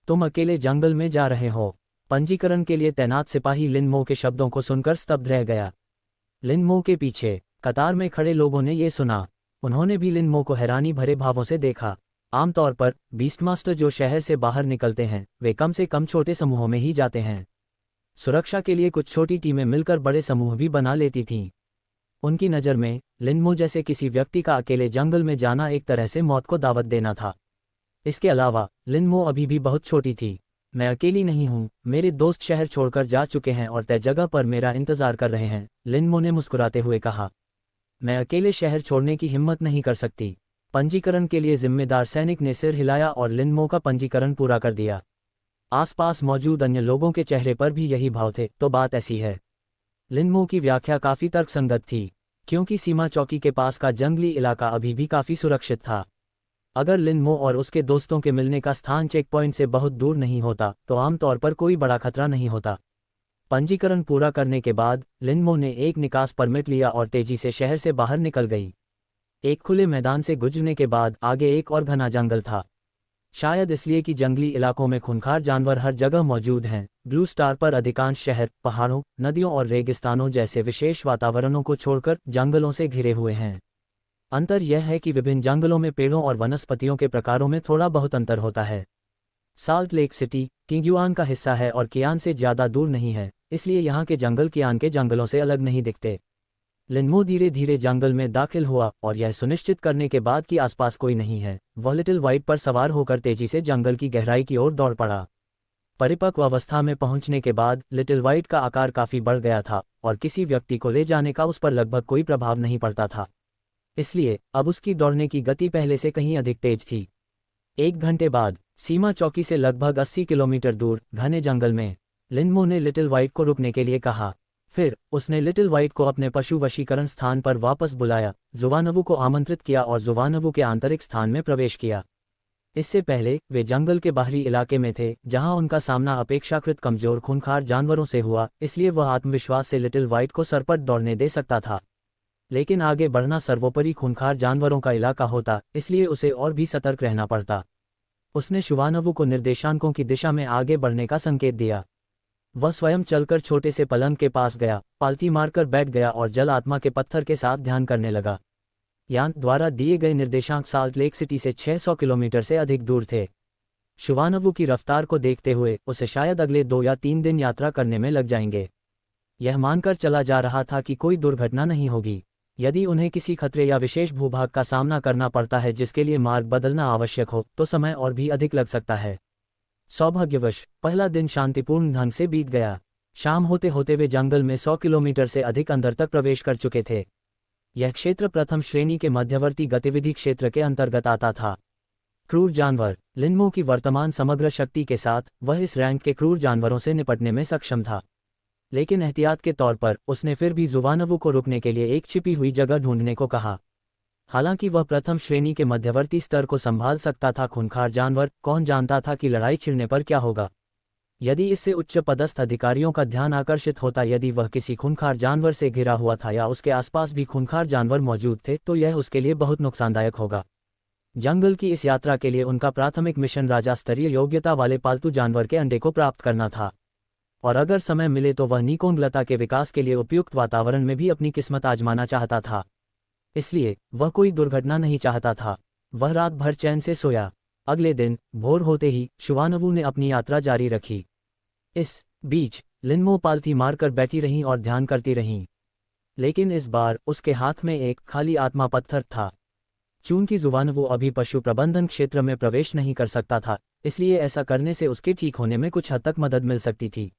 तुम अकेले जंगल में जा रहे हो? पंजीकरण के लिए तैनात सिपाही लिनमो के शब्दों को सुनकर स्तब्ध रह गया। लिनमो के पीछे कतार में खड़े लोगों ने ये सुना। उन्होंने भी लिनमो को हैरानी भरे भावों से देखा। आमतौर पर बीस्टमास्टर जो शहर से बाहर निकलते हैं, वे कम से कम छोटे समूहों में ही जाते हैं। सुरक्षा के लिए कुछ छोटी टीमें मिलकर बड़े समूह भी बना लेती थीं। उनकी नज़र में लिनमो जैसे किसी व्यक्ति का अकेले जंगल में जाना एक तरह से मौत को दावत देना था। इसके अलावा लिनमो अभी भी बहुत छोटी थी। मैं अकेली नहीं हूँ, मेरे दोस्त शहर छोड़कर जा चुके हैं और तय जगह पर मेरा इंतजार कर रहे हैं, लिनमो ने मुस्कुराते हुए कहा। मैं अकेले शहर छोड़ने की हिम्मत नहीं कर सकती। पंजीकरण के लिए जिम्मेदार सैनिक ने सिर हिलाया और लिनमो का पंजीकरण पूरा कर दिया। आसपास मौजूद अन्य लोगों के चेहरे पर भी यही भाव थे। तो बात ऐसी है। लिनमो की व्याख्या काफी तर्कसंगत थी, क्योंकि सीमा चौकी के पास का जंगली इलाका अभी भी काफी सुरक्षित था। अगर लिनमो और उसके दोस्तों के मिलने का स्थान चेक पॉइंट से बहुत दूर नहीं होता तो आमतौर पर कोई बड़ा खतरा नहीं होता। पंजीकरण पूरा करने के बाद लिनमो ने एक निकास परमिट लिया और तेजी से शहर से बाहर निकल गई। एक खुले मैदान से गुजरने के बाद आगे एक और घना जंगल था। शायद इसलिए कि जंगली इलाकों में खूंखार जानवर हर जगह मौजूद हैं। ब्लू स्टार पर अधिकांश शहर पहाड़ों, नदियों और रेगिस्तानों जैसे विशेष वातावरणों को छोड़कर जंगलों से घिरे हुए हैं। अंतर यह है कि विभिन्न जंगलों में पेड़ों और वनस्पतियों के प्रकारों में थोड़ा बहुत अंतर होता है। साल्ट लेक सिटी किंगयुआन का हिस्सा है और कियान से ज़्यादा दूर नहीं है, इसलिए यहाँ के जंगल कियान के जंगलों से अलग नहीं दिखते। लिनमो धीरे धीरे जंगल में दाखिल हुआ और यह सुनिश्चित करने के बाद कि आसपास कोई नहीं है, वह लिटिल वाइट पर सवार होकर तेजी से जंगल की गहराई की ओर दौड़ पड़ा। परिपक्व अवस्था में पहुंचने के बाद लिटिल वाइट का आकार काफी बढ़ गया था और किसी व्यक्ति को ले जाने का उस पर लगभग कोई प्रभाव नहीं पड़ता था। इसलिए अब उसकी दौड़ने की गति पहले से कहीं अधिक तेज थी। 1 घंटे बाद सीमा चौकी से लगभग 80 किलोमीटर दूर घने जंगल में लिनमो ने लिटिल वाइट को रुकने के लिए कहा। फिर उसने लिटिल वाइट को अपने पशु वशीकरण स्थान पर वापस बुलाया, जुवानवु को आमंत्रित किया और जुवानवु के आंतरिक स्थान में प्रवेश किया। इससे पहले वे जंगल के बाहरी इलाके में थे, जहां उनका सामना अपेक्षाकृत कमजोर खूंखार जानवरों से हुआ, इसलिए वह आत्मविश्वास से लिटिल वाइट को सरपट दौड़ने दे सकता था। लेकिन आगे बढ़ना सर्वोपरि खूंखार जानवरों का इलाका होता, इसलिए उसे और भी सतर्क रहना पड़ता। उसने शुवानवु को निर्देशांकों की दिशा में आगे बढ़ने का संकेत दिया। वह स्वयं चलकर छोटे से पलंग के पास गया, पालती मारकर बैठ गया और जल आत्मा के पत्थर के साथ ध्यान करने लगा। यान द्वारा दिए गए निर्देशांक साल्ट लेक सिटी से 600 किलोमीटर से अधिक दूर थे। शुवानवु की रफ्तार को देखते हुए उसे शायद अगले 2 या 3 दिन यात्रा करने में लग जाएंगे। यह मानकर चला जा रहा था कि कोई दुर्घटना नहीं होगी। यदि उन्हें किसी खतरे या विशेष भूभाग का सामना करना पड़ता है जिसके लिए मार्ग बदलना आवश्यक हो, तो समय और भी अधिक लग सकता है। सौभाग्यवश पहला दिन शांतिपूर्ण ढंग से बीत गया। शाम होते होते वे जंगल में 100 किलोमीटर से अधिक अंदर तक प्रवेश कर चुके थे। यह क्षेत्र प्रथम श्रेणी के मध्यवर्ती गतिविधि क्षेत्र के अंतर्गत आता था। क्रूर जानवर। लिनमो की वर्तमान समग्र शक्ति के साथ वह इस रैंक के क्रूर जानवरों से निपटने में सक्षम था, लेकिन एहतियात के तौर पर उसने फिर भी जुवानवु को रुकने के लिए एक छिपी हुई जगह ढूंढने को कहा। हालांकि वह प्रथम श्रेणी के मध्यवर्ती स्तर को संभाल सकता था, खूंखार जानवर, कौन जानता था कि लड़ाई छिड़ने पर क्या होगा। यदि इससे उच्च पदस्थ अधिकारियों का ध्यान आकर्षित होता, यदि वह किसी खूंखार जानवर से घिरा हुआ था या उसके आसपास भी खूंखार जानवर मौजूद थे, तो यह उसके लिए बहुत नुकसानदायक होगा। जंगल की इस यात्रा के लिए उनका प्राथमिक मिशन राजा स्तरीय योग्यता वाले पालतू जानवर के अंडे को प्राप्त करना था, और अगर समय मिले तो वह निकोंगलता के विकास के लिए उपयुक्त वातावरण में भी अपनी किस्मत आजमाना चाहता था। इसलिए वह कोई दुर्घटना नहीं चाहता था। वह रात भर चैन से सोया। अगले दिन भोर होते ही शुवानवु ने अपनी यात्रा जारी रखी। इस बीच लिनमो पालथी मारकर बैठी रहीं और ध्यान करती रहीं, लेकिन इस बार उसके हाथ में एक खाली आत्मा पत्थर था। चूंकि जुवानवु अभी पशु प्रबंधन क्षेत्र में प्रवेश नहीं कर सकता था, इसलिए ऐसा करने से उसके ठीक होने में कुछ हद तक मदद मिल सकती थी।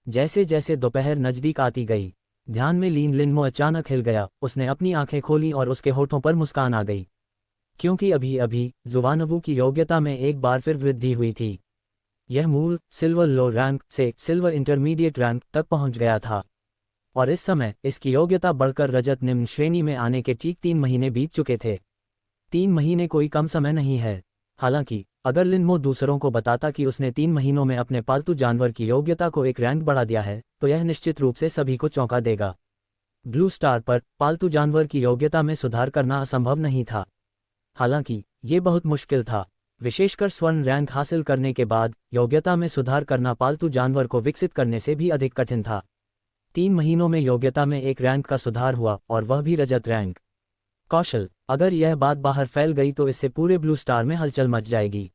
जैसे जैसे दोपहर नजदीक आती गई, ध्यान में लीन लिनमो अचानक हिल गया। उसने अपनी आंखें खोलीं और उसके होठों पर मुस्कान आ गई, क्योंकि अभी अभी जुवानवु की योग्यता में एक बार फिर वृद्धि हुई थी। यह मूल सिल्वर लो रैंक से सिल्वर इंटरमीडिएट रैंक तक पहुंच गया था, और इस समय इसकी योग्यता बढ़कर रजत निम्न श्रेणी में आने के ठीक 3 महीने बीत चुके थे। 3 महीने कोई कम समय नहीं है। हालांकि अगर लिनमो दूसरों को बताता कि उसने 3 महीनों में अपने पालतू जानवर की योग्यता को एक रैंक बढ़ा दिया है, तो यह निश्चित रूप से सभी को चौंका देगा। ब्लू स्टार पर पालतू जानवर की योग्यता में सुधार करना असंभव नहीं था। हालांकि ये बहुत मुश्किल था, विशेषकर स्वर्ण रैंक हासिल करने के बाद योग्यता में सुधार करना पालतू जानवर को विकसित करने से भी अधिक कठिन था। 3 महीनों में योग्यता में एक रैंक का सुधार हुआ, और वह भी रजत रैंक। कौशल। अगर यह बात बाहर फैल गई तो इससे पूरे ब्लू स्टार में हलचल मच जाएगी।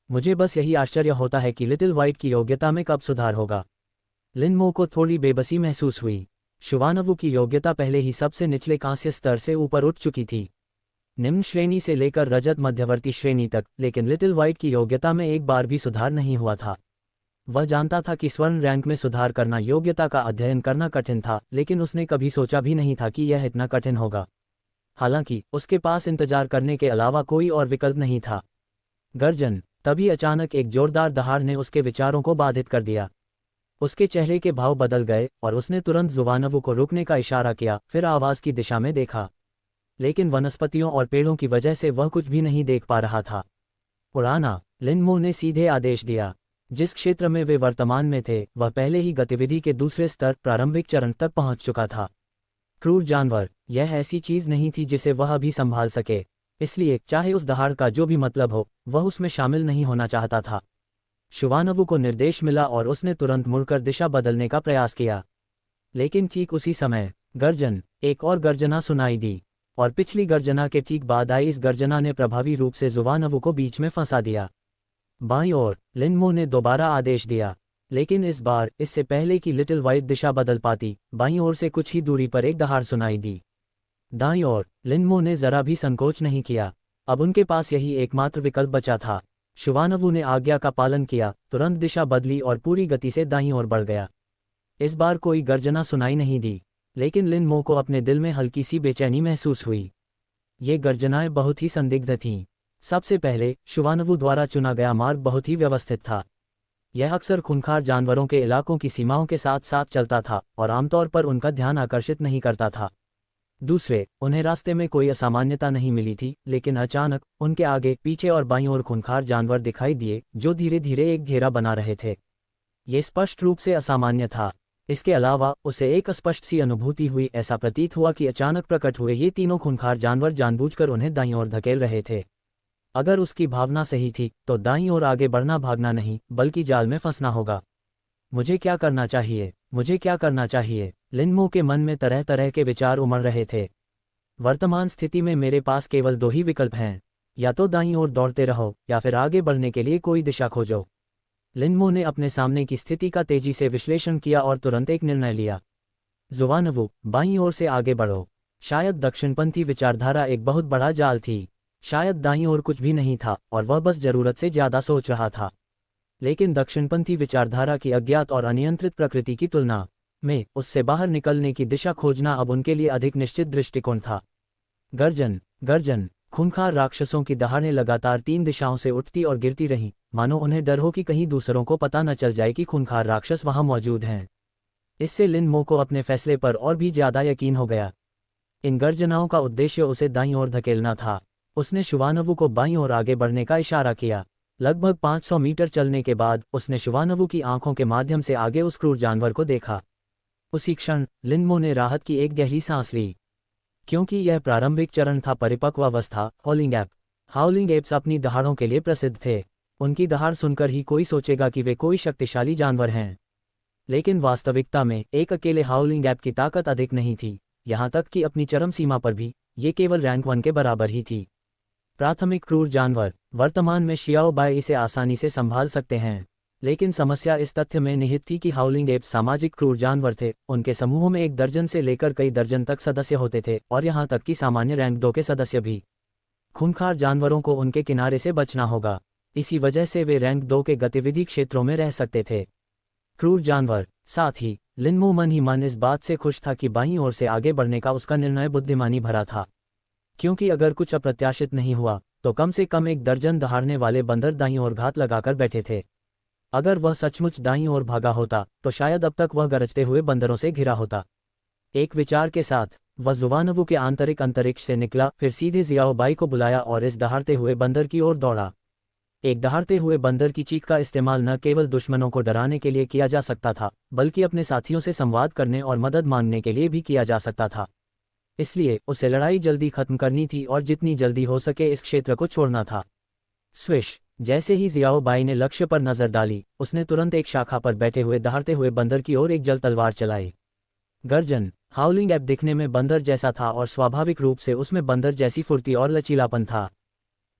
मुझे बस यही आश्चर्य होता है कि लिटिल वाइट की योग्यता में कब सुधार होगा। लिनमो को थोड़ी बेबसी महसूस हुई। शुवानवु की योग्यता पहले ही सबसे निचले कांस्य स्तर से ऊपर उठ चुकी थी, निम्न श्रेणी से लेकर रजत मध्यवर्ती श्रेणी तक, लेकिन लिटिल वाइट की योग्यता में एक बार भी सुधार नहीं हुआ था। वह जानता था कि स्वर्ण रैंक में सुधार करना योग्यता का अध्ययन करना कठिन था, लेकिन उसने कभी सोचा भी नहीं था कि यह इतना कठिन होगा। हालांकि उसके पास इंतजार करने के अलावा कोई और विकल्प नहीं था। गर्जन। तभी अचानक एक जोरदार दहाड़ ने उसके विचारों को बाधित कर दिया। उसके चेहरे के भाव बदल गए और उसने तुरंत जुवानवु को रुकने का इशारा किया, फिर आवाज की दिशा में देखा, लेकिन वनस्पतियों और पेड़ों की वजह से वह कुछ भी नहीं देख पा रहा था। उड़ाना। लिनमो ने सीधे आदेश दिया। जिस क्षेत्र में वे वर्तमान में थे वह पहले ही गतिविधि के दूसरे स्तर प्रारंभिक चरण तक पहुंच चुका था। क्रूर जानवर। यह ऐसी चीज नहीं थी जिसे वह अभी संभाल सके, इसलिए चाहे उस दहाड़ का जो भी मतलब हो, वह उसमें शामिल नहीं होना चाहता था। शुवानवु को निर्देश मिला और उसने तुरंत मुड़कर दिशा बदलने का प्रयास किया, लेकिन ठीक उसी समय गर्जन। एक और गर्जना सुनाई दी, और पिछली गर्जना के ठीक बाद आई इस गर्जना ने प्रभावी रूप से जुवानवु को बीच में फंसा दिया। बाईं ओर। लिनमो ने दोबारा आदेश दिया। लेकिन इस बार इससे पहले कि लिटिल वाइट दिशा बदल पाती, बाईं ओर से कुछ ही दूरी पर एक दहाड़ सुनाई दी। दाईं ओर। लिनमो ने जरा भी संकोच नहीं किया। अब उनके पास यही एकमात्र विकल्प बचा था। शुवानवु ने आज्ञा का पालन किया, तुरंत दिशा बदली और पूरी गति से दाईं ओर बढ़ गया। इस बार कोई गर्जना सुनाई नहीं दी, लेकिन लिनमो को अपने दिल में हल्की सी बेचैनी महसूस हुई। ये गर्जनाएं बहुत ही संदिग्ध थीं। सबसे पहले, शुवानवु द्वारा चुना गया मार्ग बहुत ही व्यवस्थित था। यह अक्सर खूंखार जानवरों के इलाकों की सीमाओं के साथ साथ चलता था और आमतौर पर उनका ध्यान आकर्षित नहीं करता था। दूसरे, उन्हें रास्ते में कोई असामान्यता नहीं मिली थी, लेकिन अचानक उनके आगे, पीछे और बाईं ओर खूंखार जानवर दिखाई दिए जो धीरे धीरे एक घेरा बना रहे थे। ये स्पष्ट रूप से असामान्य था। इसके अलावा उसे एक अस्पष्ट सी अनुभूति हुई। ऐसा प्रतीत हुआ कि अचानक प्रकट हुए ये तीनों खूंखार जानवर जानबूझकर उन्हें दाईं ओर धकेल रहे थे। अगर उसकी भावना सही थी तो दाईं ओर आगे बढ़ना भागना नहीं, बल्कि जाल में फंसना होगा। मुझे क्या करना चाहिए? मुझे क्या करना चाहिए? लिनमो के मन में तरह तरह के विचार उमड़ रहे थे। वर्तमान स्थिति में मेरे पास केवल दो ही विकल्प हैं, या तो दाईं ओर दौड़ते रहो या फिर आगे बढ़ने के लिए कोई दिशा खोजो। लिनमो ने अपने सामने की स्थिति का तेजी से विश्लेषण किया और तुरंत एक निर्णय लिया। जुवानवु, बाईं ओर से आगे बढ़ो। शायद दक्षिणपंथी विचारधारा एक बहुत बड़ा जाल थी। शायद दाईं ओर कुछ भी नहीं था और वह बस जरूरत से ज्यादा सोच रहा था। लेकिन दक्षिणपंथी विचारधारा की अज्ञात और अनियंत्रित प्रकृति की तुलना में उससे बाहर निकलने की दिशा खोजना अब उनके लिए अधिक निश्चित दृष्टिकोण था। गर्जन, गर्जन। खूंखार राक्षसों की दहाड़ें लगातार 3 दिशाओं से उठती और गिरती रहीं, मानो उन्हें डर हो कि कहीं दूसरों को पता न चल जाए कि खूंखार राक्षस वहां मौजूद हैं। इससे लिनमो को अपने फैसले पर और भी ज्यादा यकीन हो गया। इन गर्जनाओं का उद्देश्य उसे दाईं ओर धकेलना था। उसने शुवानवु को बाईं ओर आगे बढ़ने का इशारा किया। लगभग 500 मीटर चलने के बाद उसने शुवानवु की आंखों के माध्यम से आगे उस क्रूर जानवर को देखा। उसी क्षण लिनमो ने राहत की एक गहरी सांस ली, क्योंकि यह प्रारंभिक चरण था, परिपक्व अवस्था। हाउलिंग एप। हाउलिंग एप्स अपनी दहाड़ों के लिए प्रसिद्ध थे। उनकी दहाड़ सुनकर ही कोई सोचेगा कि वे कोई शक्तिशाली जानवर हैं, लेकिन वास्तविकता में एक अकेले हाउलिंग एप की ताकत अधिक नहीं थी। यहाँ तक कि अपनी चरम सीमा पर भी ये केवल रैंक 1 के बराबर ही थी। प्राथमिक क्रूर जानवर। वर्तमान में शियाओ बाय इसे आसानी से संभाल सकते हैं, लेकिन समस्या इस तथ्य में निहित थी कि हाउलिंग एप्स सामाजिक क्रूर जानवर थे। उनके समूहों में 1 दर्जन से लेकर कई दर्जन तक सदस्य होते थे, और यहाँ तक कि सामान्य रैंक 2 के सदस्य भी। खूंखार जानवरों को उनके किनारे से बचना होगा। इसी वजह से वे रैंक 2 के गतिविधि क्षेत्रों में रह सकते थे। क्रूर जानवर। साथ ही लिनमो मन ही मन इस बात से खुश था कि बाईं ओर से आगे बढ़ने का उसका निर्णय बुद्धिमानी भरा था, क्योंकि अगर कुछ अप्रत्याशित नहीं हुआ तो कम से कम 1 दर्जन दहाड़ने वाले बंदर दाईं ओर घात लगाकर बैठे थे। अगर वह सचमुच दाईं ओर भागा होता तो शायद अब तक वह गरजते हुए बंदरों से घिरा होता। एक विचार के साथ वह जुवानवु के आंतरिक अंतरिक्ष से निकला, फिर सीधे जियाओ बाई को बुलाया और इस दहाड़ते हुए बंदर की ओर दौड़ा। एक दहाड़ते हुए बंदर की चीख का इस्तेमाल न केवल दुश्मनों को डराने के लिए किया जा सकता था, बल्कि अपने साथियों से संवाद करने और मदद मांगने के लिए भी किया जा सकता था। इसलिए उसे लड़ाई जल्दी खत्म करनी थी और जितनी जल्दी हो सके इस क्षेत्र को छोड़ना था। स्विश। जैसे ही जियाओ बाई ने लक्ष्य पर नजर डाली, उसने तुरंत एक शाखा पर बैठे हुए दहाड़ते हुए बंदर की ओर एक जल तलवार चलाई। गर्जन। हाउलिंग एप दिखने में बंदर जैसा था और स्वाभाविक रूप से उसमें बंदर जैसी फुर्ती और लचीलापन था।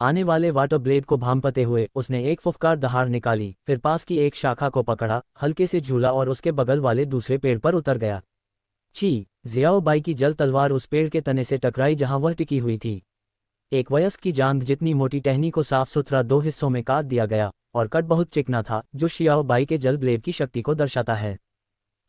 आने वाले वाटर ब्लेड को भांपते हुए उसने एक फुफकार दहाड़ निकाली, फिर पास की एक शाखा को पकड़ा, हल्के से झूला और उसके बगल वाले दूसरे पेड़ पर उतर गया। ची। जियाओ बाई की जल तलवार उस पेड़ के तने से टकराई जहां वह टिकी हुई थी। एक वयस्क की जांघ जितनी मोटी टहनी को साफ सुथरा 2 हिस्सों में काट दिया गया, और कट बहुत चिकना था, जो शियाओ बाई के जल ब्लेड की शक्ति को दर्शाता है।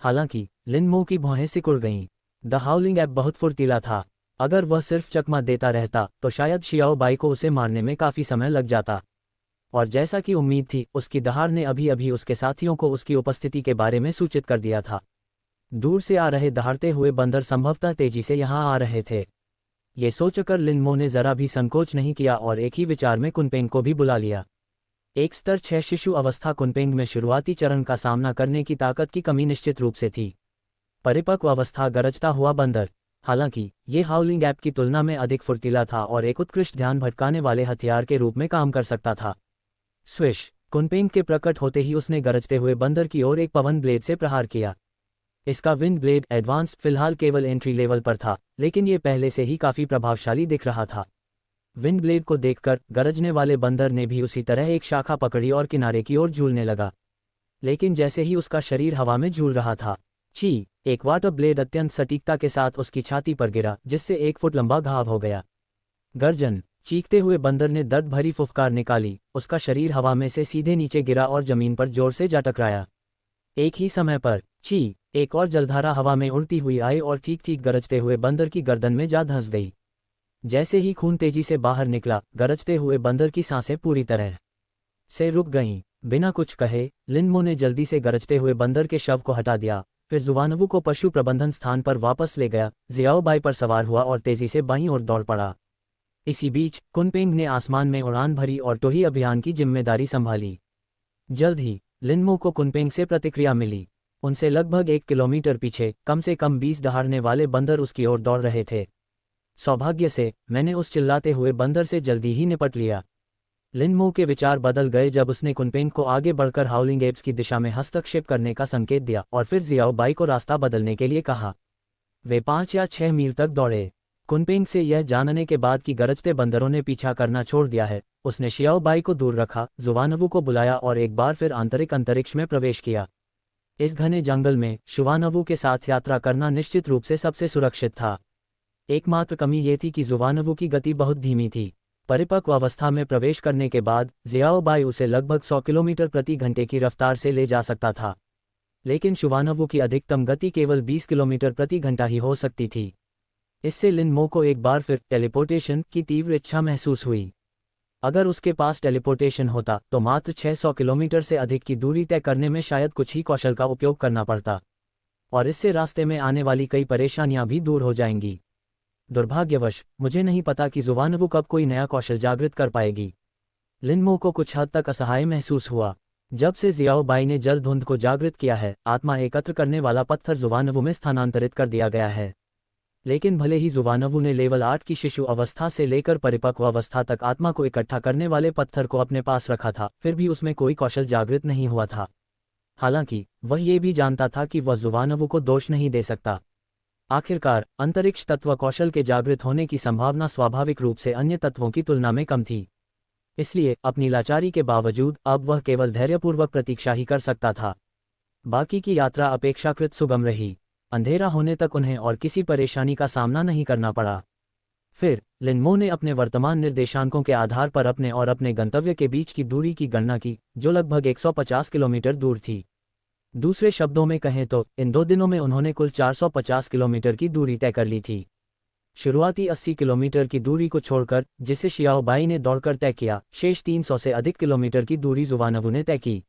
हालांकि लिनमो की भौहें सिकुड़ गईं। द हाउलिंग एप बहुत फुर्तीला था। अगर वह सिर्फ चकमा देता रहता तो शायद शियाओ बाई को उसे मारने में काफी समय लग जाता। और जैसा कि उम्मीद थी, उसकी दहाड़ ने अभी अभी उसके साथियों को उसकी उपस्थिति के बारे में सूचित कर दिया था। दूर से आ रहे दहाड़ते हुए बंदर संभवतः तेजी से यहाँ आ रहे थे। ये सोचकर लिनमो ने जरा भी संकोच नहीं किया और एक ही विचार में कुनपेंग को भी बुला लिया। एक स्तर 6 शिशु अवस्था कुनपेंग में शुरुआती चरण का सामना करने की ताकत की कमी निश्चित रूप से थी। परिपक्व अवस्था गरजता हुआ बंदर। हालांकि ये हाउलिंग एप की तुलना में अधिक फुर्तीला था और एक उत्कृष्ट ध्यान भटकाने वाले हथियार के रूप में काम कर सकता था। स्विश। कुनपेंग के प्रकट होते ही उसने गरजते हुए बंदर की ओर एक पवन ब्लेड से प्रहार किया। इसका विंड ब्लेड एडवांस्ड फिलहाल केवल एंट्री लेवल पर था, लेकिन ये पहले से ही काफी प्रभावशाली दिख रहा था। विंड ब्लेड को देखकर गरजने वाले बंदर ने भी उसी तरह एक शाखा पकड़ी और किनारे की ओर झूलने लगा। लेकिन जैसे ही उसका शरीर हवा में झूल रहा था, ची एक वाटर ब्लेड अत्यंत सटीकता के साथ उसकी छाती पर गिरा, जिससे 1 फुट लंबा घाव हो गया। गर्जन चीखते हुए बंदर ने दर्द भरी फुफकार निकाली। उसका शरीर हवा में से सीधे नीचे गिरा और जमीन पर जोर से जा टकराया। एक ही समय पर ची एक और जलधारा हवा में उड़ती हुई आई और ठीक ठीक गरजते हुए बंदर की गर्दन में जा धंस गई। जैसे ही खून तेजी से बाहर निकला, गरजते हुए बंदर की सांसें पूरी तरह से रुक गईं। बिना कुछ कहे लिनमो ने जल्दी से गरजते हुए बंदर के शव को हटा दिया, फिर जुवानवू को पशु प्रबंधन स्थान पर वापस ले गया, जियाओबाई पर सवार हुआ और तेजी से बाईं ओर दौड़ पड़ा। इसी बीच कुनपेंग ने आसमान में उड़ान भरी और टोही अभियान की जिम्मेदारी संभाली। जल्द ही लिनमो को कुनपेंग से प्रतिक्रिया मिली। उनसे लगभग 1 किलोमीटर पीछे कम से कम 20 दहाड़ने वाले बंदर उसकी ओर दौड़ रहे थे। सौभाग्य से मैंने उस चिल्लाते हुए बंदर से जल्दी ही निपट लिया। लिनमो के विचार बदल गए जब उसने कुनपेंग को आगे बढ़कर हाउलिंग एप्स की दिशा में हस्तक्षेप करने का संकेत दिया और फिर जियाओबाई को रास्ता बदलने के लिए कहा। वे 5 या 6 मील तक दौड़े। कुनपेंग से यह जानने के बाद कि गरजते बंदरों ने पीछा करना छोड़ दिया है, उसने शियाओबाई को दूर रखा, जुवानवू को बुलाया और एक बार फिर अंतरिक्ष में प्रवेश किया। इस घने जंगल में शुवानवू के साथ यात्रा करना निश्चित रूप से सबसे सुरक्षित था। एकमात्र कमी ये थी कि जुवानवू की गति बहुत धीमी थी। परिपक्व अवस्था में प्रवेश करने के बाद जियाओबाई उसे लगभग 100 किलोमीटर प्रति घंटे की रफ्तार से ले जा सकता था, लेकिन शुवानवू की अधिकतम गति केवल 20 किलोमीटर प्रति घंटा ही हो सकती थी। इससे लिनमो को एक बार फिर टेलीपोर्टेशन की तीव्र इच्छा महसूस हुई। अगर उसके पास टेलीपोर्टेशन होता तो मात्र 600 किलोमीटर से अधिक की दूरी तय करने में शायद कुछ ही कौशल का उपयोग करना पड़ता, और इससे रास्ते में आने वाली कई परेशानियां भी दूर हो जाएंगी। दुर्भाग्यवश मुझे नहीं पता कि जुवानवू कब कोई नया कौशल जागृत कर पाएगी। लिनमो को कुछ हद तक असहाय महसूस हुआ। जब से जियाओबाई ने जल धुंध को जागृत किया है, आत्मा एकत्र करने वाला पत्थर जुवानवू में स्थानांतरित कर दिया गया है। लेकिन भले ही जुवानवू ने लेवल 8 की शिशु अवस्था से लेकर परिपक्व अवस्था तक आत्मा को इकट्ठा करने वाले पत्थर को अपने पास रखा था, फिर भी उसमें कोई कौशल जागृत नहीं हुआ था। हालांकि वह ये भी जानता था कि वह जुवानवू को दोष नहीं दे सकता। आखिरकार अंतरिक्ष तत्व कौशल के जागृत होने की संभावना स्वाभाविक रूप से अन्य तत्वों की तुलना में कम थी। इसलिए अपनी लाचारी के बावजूद अब वह केवल धैर्यपूर्वक प्रतीक्षा ही कर सकता था। बाकी की यात्रा अपेक्षाकृत सुगम रही। अंधेरा होने तक उन्हें और किसी परेशानी का सामना नहीं करना पड़ा। फिर लिनमो ने अपने वर्तमान निर्देशांकों के आधार पर अपने और अपने गंतव्य के बीच की दूरी की गणना की, जो लगभग 150 किलोमीटर दूर थी। दूसरे शब्दों में कहें तो इन 2 दिनों में उन्होंने कुल 450 किलोमीटर की दूरी तय कर ली थी। शुरुआती 80 किलोमीटर की दूरी को छोड़कर, जिसे शियाओबाई ने दौड़कर तय किया, शेष 300 से अधिक किलोमीटर की दूरी जुवानवू ने तय की।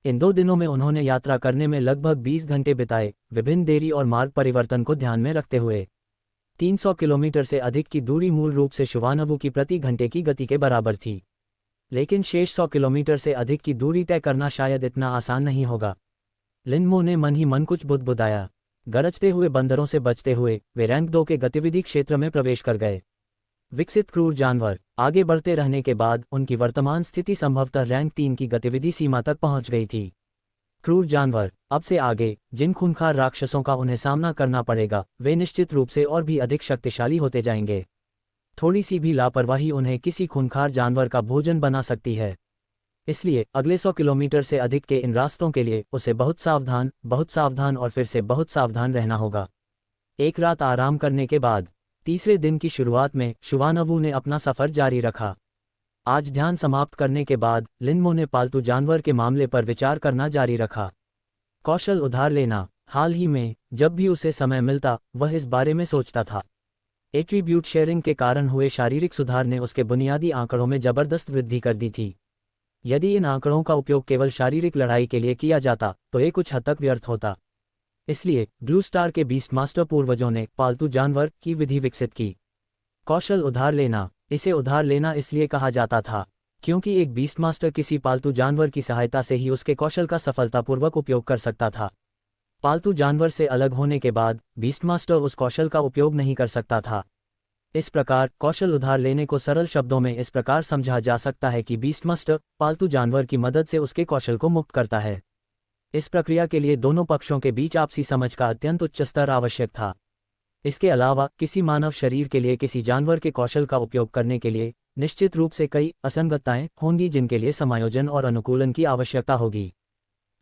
इन 2 दिनों में उन्होंने यात्रा करने में लगभग 20 घंटे बिताए, विभिन्न देरी और मार्ग परिवर्तन को ध्यान में रखते हुए। 300 किलोमीटर से अधिक की दूरी मूल रूप से शुवानवू की प्रति घंटे की गति के बराबर थी, लेकिन शेष 100 किलोमीटर से अधिक की दूरी तय करना शायद इतना आसान नहीं होगा। लिनमो ने मन ही मन कुछ बुदबुदाया। गरजते हुए बंदरों से बचते हुए वे रैंक 2 के गतिविधि क्षेत्र में प्रवेश कर गए। विकसित क्रूर जानवर आगे बढ़ते रहने के बाद उनकी वर्तमान स्थिति संभवतः रैंक 3 की गतिविधि सीमा तक पहुंच गई थी। क्रूर जानवर अब से आगे जिन खूंखार राक्षसों का उन्हें सामना करना पड़ेगा, वे निश्चित रूप से और भी अधिक शक्तिशाली होते जाएंगे। थोड़ी सी भी लापरवाही उन्हें किसी खूंखार जानवर का भोजन बना सकती है। इसलिए अगले 100 किलोमीटर से अधिक के इन रास्तों के लिए उसे बहुत सावधान और फिर से बहुत सावधान रहना होगा। एक रात आराम करने के बाद तीसरे दिन की शुरुआत में शुवानवू ने अपना सफर जारी रखा। आज ध्यान समाप्त करने के बाद लिनमो ने पालतू जानवर के मामले पर विचार करना जारी रखा। कौशल उधार लेना। हाल ही में जब भी उसे समय मिलता वह इस बारे में सोचता था। एट्रीब्यूट शेयरिंग के कारण हुए शारीरिक सुधार ने उसके बुनियादी आंकड़ों में जबरदस्त वृद्धि कर दी थी। यदि इन आंकड़ों का उपयोग केवल शारीरिक लड़ाई के लिए किया जाता तो ये कुछ हद तक व्यर्थ होता। इसलिए ब्लू स्टार के बीस्ट मास्टर पूर्वजों ने पालतू जानवर की विधि विकसित की। कौशल उधार लेना। इसे उधार लेना इसलिए कहा जाता था क्योंकि एक बीस्ट मास्टर किसी पालतू जानवर की सहायता से ही उसके कौशल का सफलतापूर्वक उपयोग कर सकता था। पालतू जानवर से अलग होने के बाद बीस्ट मास्टर उस कौशल का उपयोग नहीं कर सकता था। इस प्रकार कौशल उधार लेने को सरल शब्दों में इस प्रकार समझा जा सकता है कि बीस्ट मास्टर पालतू जानवर की मदद से उसके कौशल को मुक्त करता है। इस प्रक्रिया के लिए दोनों पक्षों के बीच आपसी समझ का अत्यंत उच्च स्तर आवश्यक था। इसके अलावा किसी मानव शरीर के लिए किसी जानवर के कौशल का उपयोग करने के लिए निश्चित रूप से कई असंगतताएं होंगी जिनके लिए समायोजन और अनुकूलन की आवश्यकता होगी।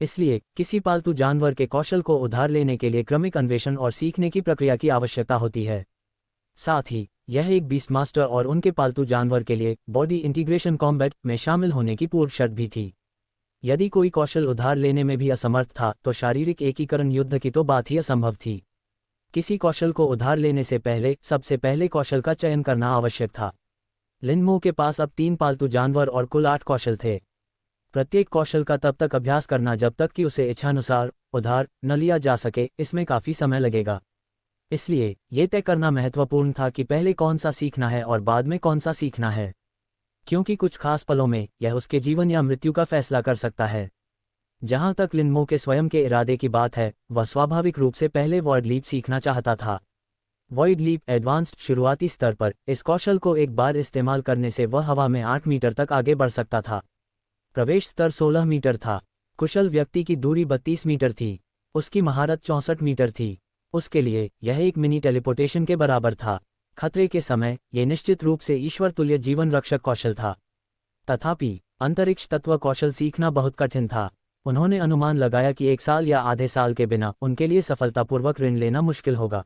इसलिए किसी पालतू जानवर के कौशल को उधार लेने के लिए क्रमिक अन्वेषण और सीखने की प्रक्रिया की आवश्यकता होती है। साथ ही यह एक बीस्ट मास्टर और उनके पालतू जानवर के लिए बॉडी इंटीग्रेशन कॉम्बैट में शामिल होने की पूर्व शर्त भी थी। यदि कोई कौशल उधार लेने में भी असमर्थ था तो शारीरिक एकीकरण युद्ध की तो बात ही असंभव थी। किसी कौशल को उधार लेने से पहले सबसे पहले कौशल का चयन करना आवश्यक था। लिन मो के पास अब 3 पालतू जानवर और कुल 8 कौशल थे। प्रत्येक कौशल का तब तक अभ्यास करना जब तक कि उसे इच्छानुसार उधार न लिया जा सके, इसमें काफ़ी समय लगेगा। इसलिए ये तय करना महत्वपूर्ण था कि पहले कौन सा सीखना है और बाद में कौन सा सीखना है, क्योंकि कुछ खास पलों में यह उसके जीवन या मृत्यु का फैसला कर सकता है। जहां तक लिन मो के स्वयं के इरादे की बात है, वह स्वाभाविक रूप से पहले वॉइड लीप सीखना चाहता था। वॉइड लीप एडवांस्ड शुरुआती स्तर पर इस कौशल को एक बार इस्तेमाल करने से वह हवा में 8 मीटर तक आगे बढ़ सकता था। प्रवेश स्तर 16 मीटर था। कुशल व्यक्ति की दूरी 32 मीटर थी। उसकी महारत 64 मीटर थी। उसके लिए यह एक मिनी टेलीपोर्टेशन के बराबर था। खतरे के समय यह निश्चित रूप से ईश्वर तुल्य जीवन रक्षक कौशल था। तथापि अंतरिक्ष तत्व कौशल सीखना बहुत कठिन था। उन्होंने अनुमान लगाया कि 1 साल या आधे साल के बिना उनके लिए सफलतापूर्वक ऋण लेना मुश्किल होगा,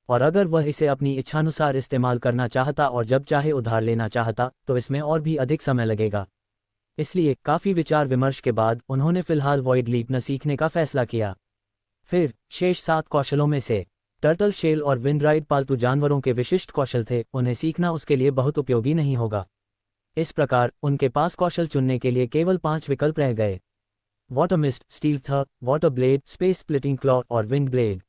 और अगर वह इसे अपनी इच्छानुसार इस्तेमाल करना चाहता और जब चाहे उधार लेना चाहता तो इसमें और भी अधिक समय लगेगा। इसलिए काफ़ी विचार विमर्श के बाद उन्होंने फिलहाल वॉइड लीप न सीखने का फैसला किया। फिर शेष 7 कौशलों में से टर्टल शेल और विंडराइड पालतू जानवरों के विशिष्ट कौशल थे, उन्हें सीखना उसके लिए बहुत उपयोगी नहीं होगा। इस प्रकार उनके पास कौशल चुनने के लिए केवल 5 विकल्प रह गए: water mist, steel thread, water blade, space splitting claw और विंड ब्लेड।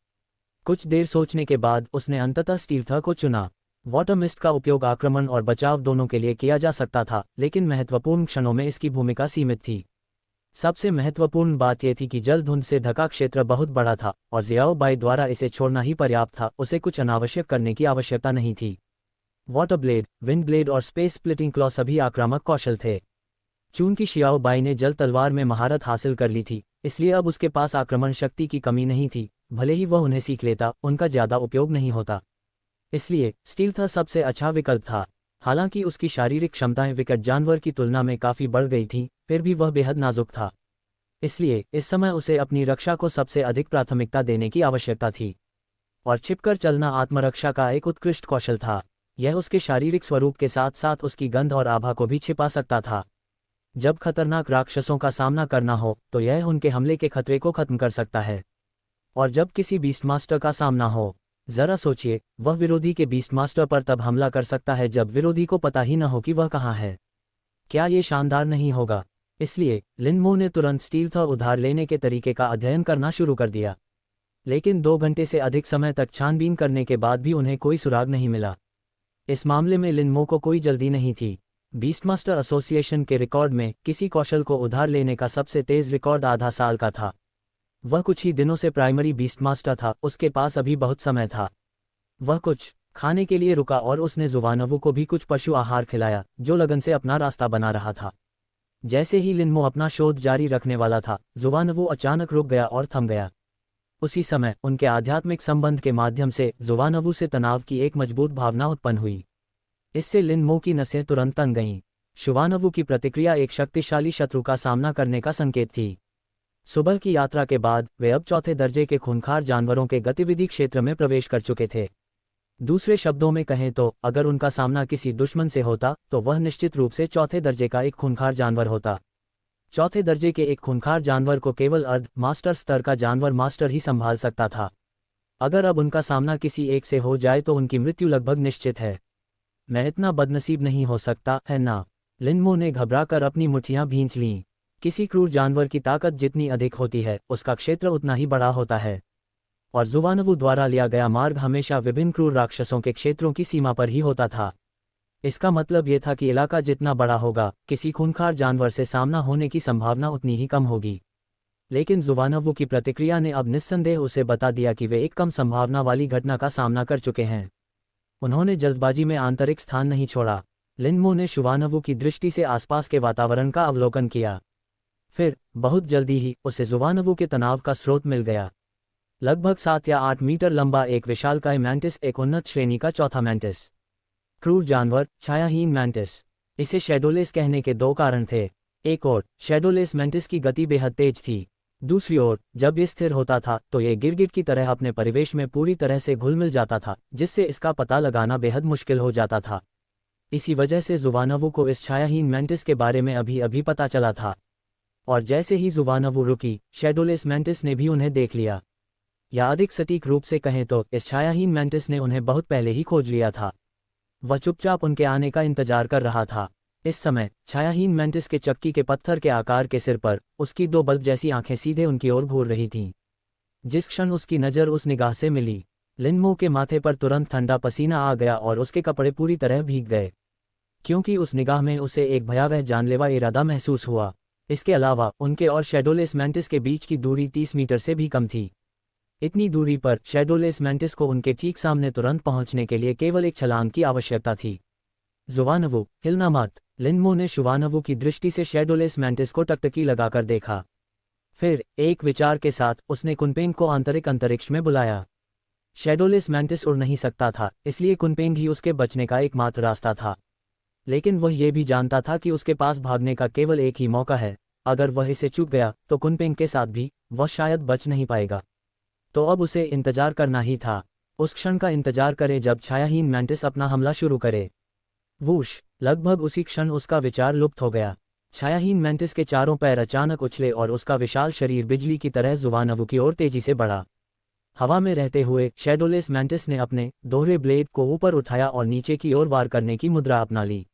कुछ देर सोचने के बाद उसने अंततः स्टील थर को चुना। वाटर मिस्ट का उपयोग आक्रमण और बचाव दोनों के लिए किया जा सकता था, लेकिन महत्वपूर्ण क्षणों में इसकी भूमिका सीमित थी। सबसे महत्वपूर्ण बात यह थी कि जल धुंध से ढका क्षेत्र बहुत बड़ा था और जियाओ बाई द्वारा इसे छोड़ना ही पर्याप्त था, उसे कुछ अनावश्यक करने की आवश्यकता नहीं थी। वाटर ब्लेड, विंड ब्लेड और स्पेस स्प्लिटिंग क्लॉ सभी आक्रामक कौशल थे। चूंकि शियाओ बाई ने जल तलवार में महारत हासिल कर ली थी, इसलिए अब उसके पास आक्रमण शक्ति की कमी नहीं थी। भले ही वह उन्हें सीख लेता, उनका ज़्यादा उपयोग नहीं होता। इसलिए स्टील थर सबसे अच्छा विकल्प था। हालांकि उसकी शारीरिक क्षमताएं विकट जानवर की तुलना में काफ़ी बढ़ गई थीं, फिर भी वह बेहद नाजुक था। इसलिए इस समय उसे अपनी रक्षा को सबसे अधिक प्राथमिकता देने की आवश्यकता थी। और छिपकर चलना आत्मरक्षा का एक उत्कृष्ट कौशल था। यह उसके शारीरिक स्वरूप के साथ साथ उसकी गंध और आभा को भी छिपा सकता था। जब खतरनाक राक्षसों का सामना करना हो तो यह उनके हमले के खतरे को खत्म कर सकता है। और जब किसी बीस्ट मास्टर का सामना हो, जरा सोचिए, वह विरोधी के बीस्ट मास्टर पर तब हमला कर सकता है जब विरोधी को पता ही न हो कि वह कहाँ है। क्या ये शानदार नहीं होगा? इसलिए लिन मो ने तुरंत स्टील थर उधार लेने के तरीके का अध्ययन करना शुरू कर दिया। लेकिन 2 घंटे से अधिक समय तक छानबीन करने के बाद भी उन्हें कोई सुराग नहीं मिला। इस मामले में लिन मो को कोई जल्दी नहीं थी। बीस्टमास्टर एसोसिएशन के रिकॉर्ड में किसी कौशल को उधार लेने का सबसे तेज रिकॉर्ड आधा साल का था। वह कुछ ही दिनों से प्राइमरी बीस्टमास्टर था, उसके पास अभी बहुत समय था। वह कुछ खाने के लिए रुका और उसने जुवानवू को भी कुछ पशु आहार खिलाया, जो लगन से अपना रास्ता बना रहा था। जैसे ही लिन मो अपना शोध जारी रखने वाला था, जुवानवू अचानक रुक गया और थम गया। उसी समय उनके आध्यात्मिक संबंध के माध्यम से जुवानवू से तनाव की एक मजबूत भावना उत्पन्न हुई। इससे लिन मो की नसें तुरंत तन गईं। जुवानवू की प्रतिक्रिया एक शक्तिशाली शत्रु का सामना करने का संकेत थी। सुबह की यात्रा के बाद वे अब 4थे दर्जे के खूंखार जानवरों के गतिविधि क्षेत्र में प्रवेश कर चुके थे। दूसरे शब्दों में कहें तो अगर उनका सामना किसी दुश्मन से होता तो वह निश्चित रूप से 4थे दर्जे का एक खूंखार जानवर होता। 4थे दर्जे के एक खूंखार जानवर को केवल अर्ध मास्टर स्तर का जानवर मास्टर ही संभाल सकता था। अगर अब उनका सामना किसी एक से हो जाए तो उनकी मृत्यु लगभग निश्चित है। मैं इतना बदनसीब नहीं हो सकता है ना? लिन मो ने घबराकर अपनी मुट्ठियां भींच लीं। किसी क्रूर जानवर की ताकत जितनी अधिक होती है, उसका क्षेत्र उतना ही बड़ा होता है। और जुवानवू द्वारा लिया गया मार्ग हमेशा विभिन्न क्रूर राक्षसों के क्षेत्रों की सीमा पर ही होता था। इसका मतलब यह था कि इलाका जितना बड़ा होगा, किसी खूंखार जानवर से सामना होने की संभावना उतनी ही कम होगी। लेकिन जुवानवू की प्रतिक्रिया ने अब निस्संदेह उसे बता दिया कि वे एक कम संभावना वाली घटना का सामना कर चुके हैं। उन्होंने जल्दबाजी में आंतरिक स्थान नहीं छोड़ा। लिन मो ने जुवानवू की दृष्टि से आसपास के वातावरण का अवलोकन किया। फिर बहुत जल्दी ही उसे जुवानवू के तनाव का स्रोत मिल गया। लगभग 7 या 8 मीटर लंबा एक विशालकाय मैंटिस, एक उन्नत श्रेणी का चौथा मैंटिस। क्रूर जानवर, छायाहीन मैंटिस। इसे शैडोलेस कहने के 2 कारण थे। एक और, शैडोलेस मैंटिस की गति बेहद तेज थी। दूसरी ओर जब ये स्थिर होता था तो ये गिरगिट की तरह अपने परिवेश में पूरी तरह से घुल मिल जाता था, जिससे इसका पता लगाना बेहद मुश्किल हो जाता था। इसी वजह से जुवानवू को इस छायाहीन मैंटिस के बारे में अभी अभी पता चला था, और जैसे ही जुवानवू रुकी, शैडोलेस मैंटिस ने भी उन्हें देख लिया। या अधिक सटीक रूप से कहें तो इस छायाहीन मैंटिस ने उन्हें बहुत पहले ही खोज लिया था। वह चुपचाप उनके आने का इंतजार कर रहा था। इस समय छायाहीन मैंटिस के चक्की के पत्थर के आकार के सिर पर उसकी दो बल्ब जैसी आंखें सीधे उनकी ओर घूर रही थीं। जिस क्षण उसकी नज़र उस निगाह से मिली, लिनमो के माथे पर तुरंत ठंडा पसीना आ गया और उसके कपड़े पूरी तरह भीग गए, क्योंकि उस निगाह में उसे एक भयावह जानलेवा इरादा महसूस हुआ। इसके अलावा उनके और शैडोलेस मैंटिस के बीच की दूरी 30 मीटर से भी कम थी। इतनी दूरी पर शैडोलेस मैंटिस को उनके ठीक सामने तुरंत पहुंचने के लिए केवल एक छलांग की आवश्यकता थी। जुवानवू, हिलना मत। लिनमो ने शुवानवू की दृष्टि से शैडोलेस मैंटिस को टकटकी लगाकर देखा। फिर एक विचार के साथ उसने कुनपेंग को आंतरिक अंतरिक्ष में बुलाया। शैडोलेस मैंटिस उड़ नहीं सकता था, इसलिए कुनपेंग ही उसके बचने का एकमात्र रास्ता था। लेकिन वह यह भी जानता था कि उसके पास भागने का केवल एक ही मौका है। अगर वह इसे चूक गया तो कुनपेंग के साथ भी वह शायद बच नहीं पाएगा। तो अब उसे इंतजार करना ही था। उस क्षण का इंतजार करे जब छायाहीन मैंटिस अपना हमला शुरू करे। वूश! लगभग उसी क्षण उसका विचार लुप्त हो गया। छायाहीन मैंटिस के चारों पैर अचानक उछले और उसका विशाल शरीर बिजली की तरह जुवानवू की ओर तेजी से बढ़ा। हवा में रहते हुए शैडोलेस मैंटिस ने अपने दोहरे ब्लेड को ऊपर उठाया और नीचे की ओर वार करने की मुद्रा अपना ली।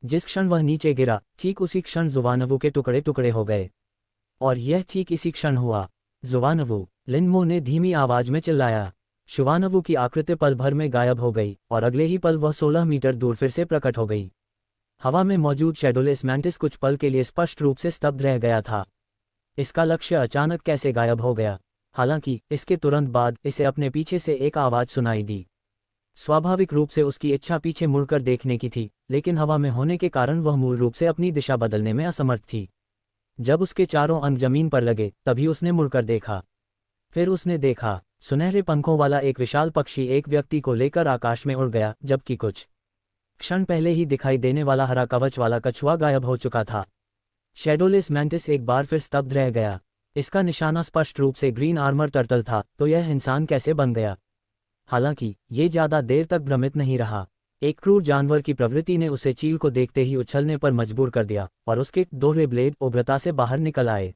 जिस क्षण वह नीचे गिरा, ठीक उसी क्षण जुवानवू के टुकड़े टुकड़े हो गए। और यह ठीक इसी क्षण हुआ। जुवानवू! लिनमो ने धीमी आवाज में चिल्लाया। शुवानवू की आकृति पल भर में गायब हो गई और अगले ही पल वह 16 मीटर दूर फिर से प्रकट हो गई। हवा में मौजूद शैडोलेस मैंटिस कुछ पल के लिए स्पष्ट रूप से स्तब्ध रह गया था। इसका लक्ष्य अचानक कैसे गायब हो गया? हालांकि इसके तुरंत बाद इसे अपने पीछे से एक आवाज सुनाई दी। स्वाभाविक रूप से उसकी इच्छा पीछे मुड़कर देखने की थी, लेकिन हवा में होने के कारण वह मूल रूप से अपनी दिशा बदलने में असमर्थ थी। जब उसके चारों अंग जमीन पर लगे तभी उसने मुड़कर देखा। फिर उसने देखा, सुनहरे पंखों वाला एक विशाल पक्षी एक व्यक्ति को लेकर आकाश में उड़ गया, जबकि कुछ क्षण पहले ही दिखाई देने वाला हरा कवच वाला कछुआ गायब हो चुका था। शैडोलेस मैंटिस एक बार फिर स्तब्ध रह गया। इसका निशाना स्पष्ट रूप से ग्रीन आर्मर टर्टल था, तो यह इंसान कैसे बन गया? हालांकि ये ज्यादा देर तक भ्रमित नहीं रहा। एक क्रूर जानवर की प्रवृत्ति ने उसे चील को देखते ही उछलने पर मजबूर कर दिया और उसके दोहरे ब्लेड उग्रता से बाहर निकल आए।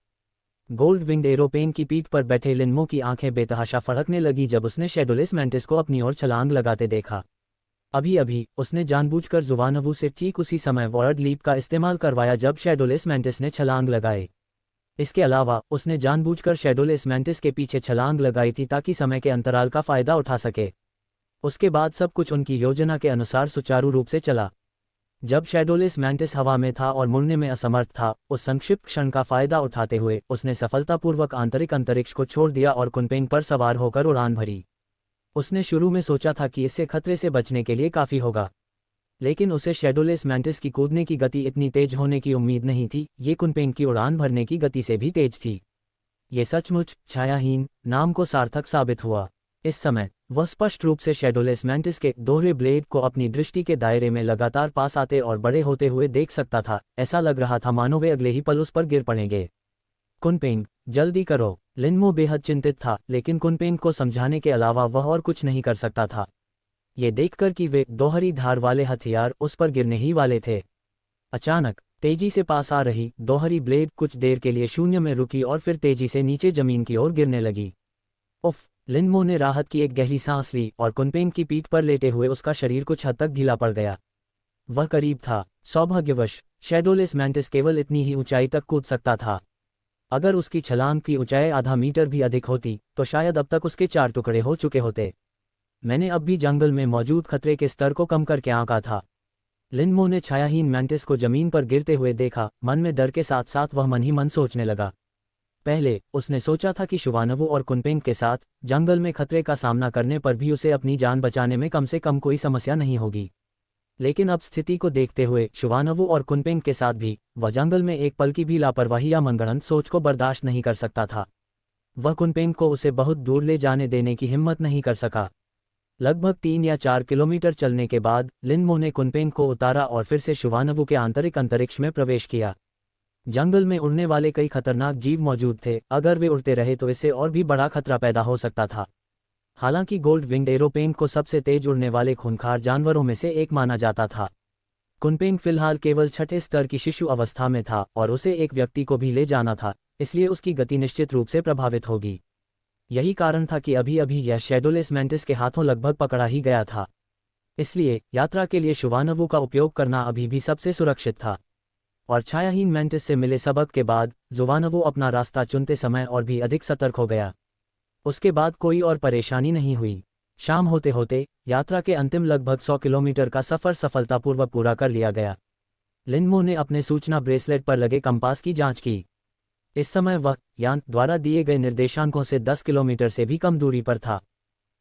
गोल्ड विंग्ड एरोप्लेन की पीठ पर बैठे लिनमो की आंखें बेतहाशा फड़कने लगी जब उसने शैडोलेस मैंटिस को अपनी ओर छलांग लगाते देखा। अभी अभी उसने जानबूझकर जुवानवू से ठीक उसी समय वर्ड लीप का इस्तेमाल करवाया जब शैडोलेस मैंटिस ने छलांग लगाई। इसके अलावा उसने जानबूझकर शैडोलेस मैंटिस के पीछे छलांग लगाई थी ताकि समय के अंतराल का फायदा उठा सके। उसके बाद सब कुछ उनकी योजना के अनुसार सुचारू रूप से चला। जब शैडोलेस मैंटिस हवा में था और मुड़ने में असमर्थ था, उस संक्षिप्त क्षण का फायदा उठाते हुए उसने सफलतापूर्वक आंतरिक अंतरिक्ष को छोड़ दिया और कुनपेंग पर सवार होकर उड़ान भरी। उसने शुरू में सोचा था कि इससे खतरे से बचने के लिए काफ़ी होगा, लेकिन उसे शैडोलेस मैंटिस की कूदने की गति इतनी तेज होने की उम्मीद नहीं थी। ये कुनपेंग की उड़ान भरने की गति से भी तेज थी। ये सचमुच छायाहीन नाम को सार्थक साबित हुआ। इस समय वह स्पष्ट रूप से शैडोलेस मैंटिस के दोहरे ब्लेड को अपनी दृष्टि के दायरे में लगातार पास आते और बड़े होते हुए देख सकता था। ऐसा लग रहा था मानो वे अगले ही पल उस पर गिर पड़ेंगे। कुनपेंग, जल्दी करो! लिनमो बेहद चिंतित था, लेकिन कुनपेंग को समझाने के अलावा वह और कुछ नहीं कर सकता था। ये देखकर कि वे दोहरी धार वाले हथियार उस पर गिरने ही वाले थे। अचानक तेजी से पास आ रही दोहरी ब्लेड कुछ देर के लिए शून्य में रुकी और फिर तेजी से नीचे जमीन की ओर गिरने लगी। उफ! लिनमो ने राहत की एक गहरी सांस ली और कुनपेंग की पीठ पर लेटे हुए उसका शरीर कुछ हद तक ढीला पड़ गया। वह करीब था। सौभाग्यवश शैडोलेस मैंटिस केवल इतनी ही ऊंचाई तक कूद सकता था। अगर उसकी छलांग की ऊंचाई आधा मीटर भी अधिक होती तो शायद अब तक उसके 4 टुकड़े हो चुके होते। मैंने अब भी जंगल में मौजूद खतरे के स्तर को कम करके आंका था। लिनमो ने छायाहीन मैंटिस को जमीन पर गिरते हुए देखा। मन में डर के साथ साथ वह मन ही मन सोचने लगा। पहले उसने सोचा था कि शुवानवू और कुनपेंग के साथ जंगल में खतरे का सामना करने पर भी उसे अपनी जान बचाने में कम से कम कोई समस्या नहीं होगी, लेकिन अब स्थिति को देखते हुए शुवानवू और कुनपेंग के साथ भी वह जंगल में एक पल की भी लापरवाही या मनगढ़ंत सोच को बर्दाश्त नहीं कर सकता था। वह कुनपेंग को उसे बहुत दूर ले जाने देने की हिम्मत नहीं कर सका। लगभग 3 या 4 किलोमीटर चलने के बाद लिनमो ने कुनपेंग को उतारा और फिर से शुवानवू के आंतरिक अंतरिक्ष में प्रवेश किया। जंगल में उड़ने वाले कई खतरनाक जीव मौजूद थे, अगर वे उड़ते रहे तो इससे और भी बड़ा खतरा पैदा हो सकता था। हालांकि गोल्ड विंग्ड एरोपेन को सबसे तेज उड़ने वाले खूंखार जानवरों में से एक माना जाता था। कुनपेंग फिलहाल केवल छठे स्तर की शिशु अवस्था में था और उसे एक व्यक्ति को भी ले जाना था, इसलिए उसकी गति निश्चित रूप से प्रभावित होगी। यही कारण था कि अभी अभी यह शैडोलेस मैंटिस के हाथों लगभग पकड़ा ही गया था। इसलिए यात्रा के लिए शुवानवु का उपयोग करना अभी भी सबसे सुरक्षित था। और छायाहीन मैंटिस से मिले सबक के बाद जुवानवु अपना रास्ता चुनते समय और भी अधिक सतर्क हो गया। उसके बाद कोई और परेशानी नहीं हुई। शाम होते होते यात्रा के अंतिम लगभग 100 किलोमीटर का सफ़र सफलतापूर्वक पूरा कर लिया गया। लिनमो ने अपने सूचना ब्रेसलेट पर लगे कंपास की जांच की। इस समय वह यान द्वारा दिए गए निर्देशांकों से 10 किलोमीटर से भी कम दूरी पर था।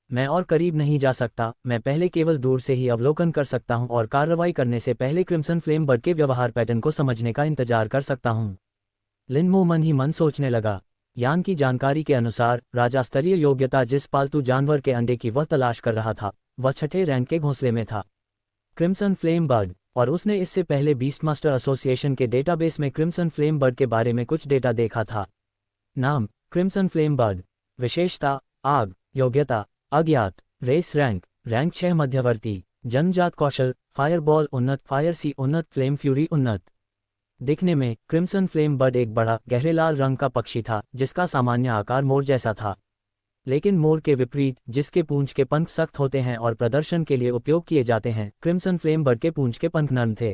मैं और करीब नहीं जा सकता, मैं पहले केवल दूर से ही अवलोकन कर सकता हूं और कार्रवाई करने से पहले क्रिम्सन फ्लेम बर्ड के व्यवहार पैटर्न को समझने का इंतजार कर सकता हूं। लिनमो मन ही मन सोचने लगा। यान की जानकारी के अनुसार राजा स्तरीय योग्यता जिस पालतू जानवर के अंडे की वह तलाश कर रहा था, वह छठे रैंक के घोंसले में था, क्रिम्सन फ्लेम बर्ड। और उसने इससे पहले बीस्टमास्टर एसोसिएशन के डेटाबेस में क्रिम्सन फ्लेम बर्ड के बारे में कुछ डेटा देखा था। नाम क्रिम्सन फ्लेम बर्ड, विशेषता आग, योग्यता अज्ञात, रेस रैंक 6 मध्यवर्ती, जन्मजात कौशल फायरबॉल उन्नत, फायर सी उन्नत, फ्लेम फ्यूरी उन्नत। दिखने में क्रिम्सन फ्लेम बर्ड एक बड़ा गहरे लाल रंग का पक्षी था जिसका सामान्य आकार मोर जैसा था। लेकिन मोर के विपरीत, जिसके पूंछ के पंख सख्त होते हैं और प्रदर्शन के लिए उपयोग किए जाते हैं, क्रिम्सन फ्लेम बर्ड के पूंछ के पंख नर्म थे।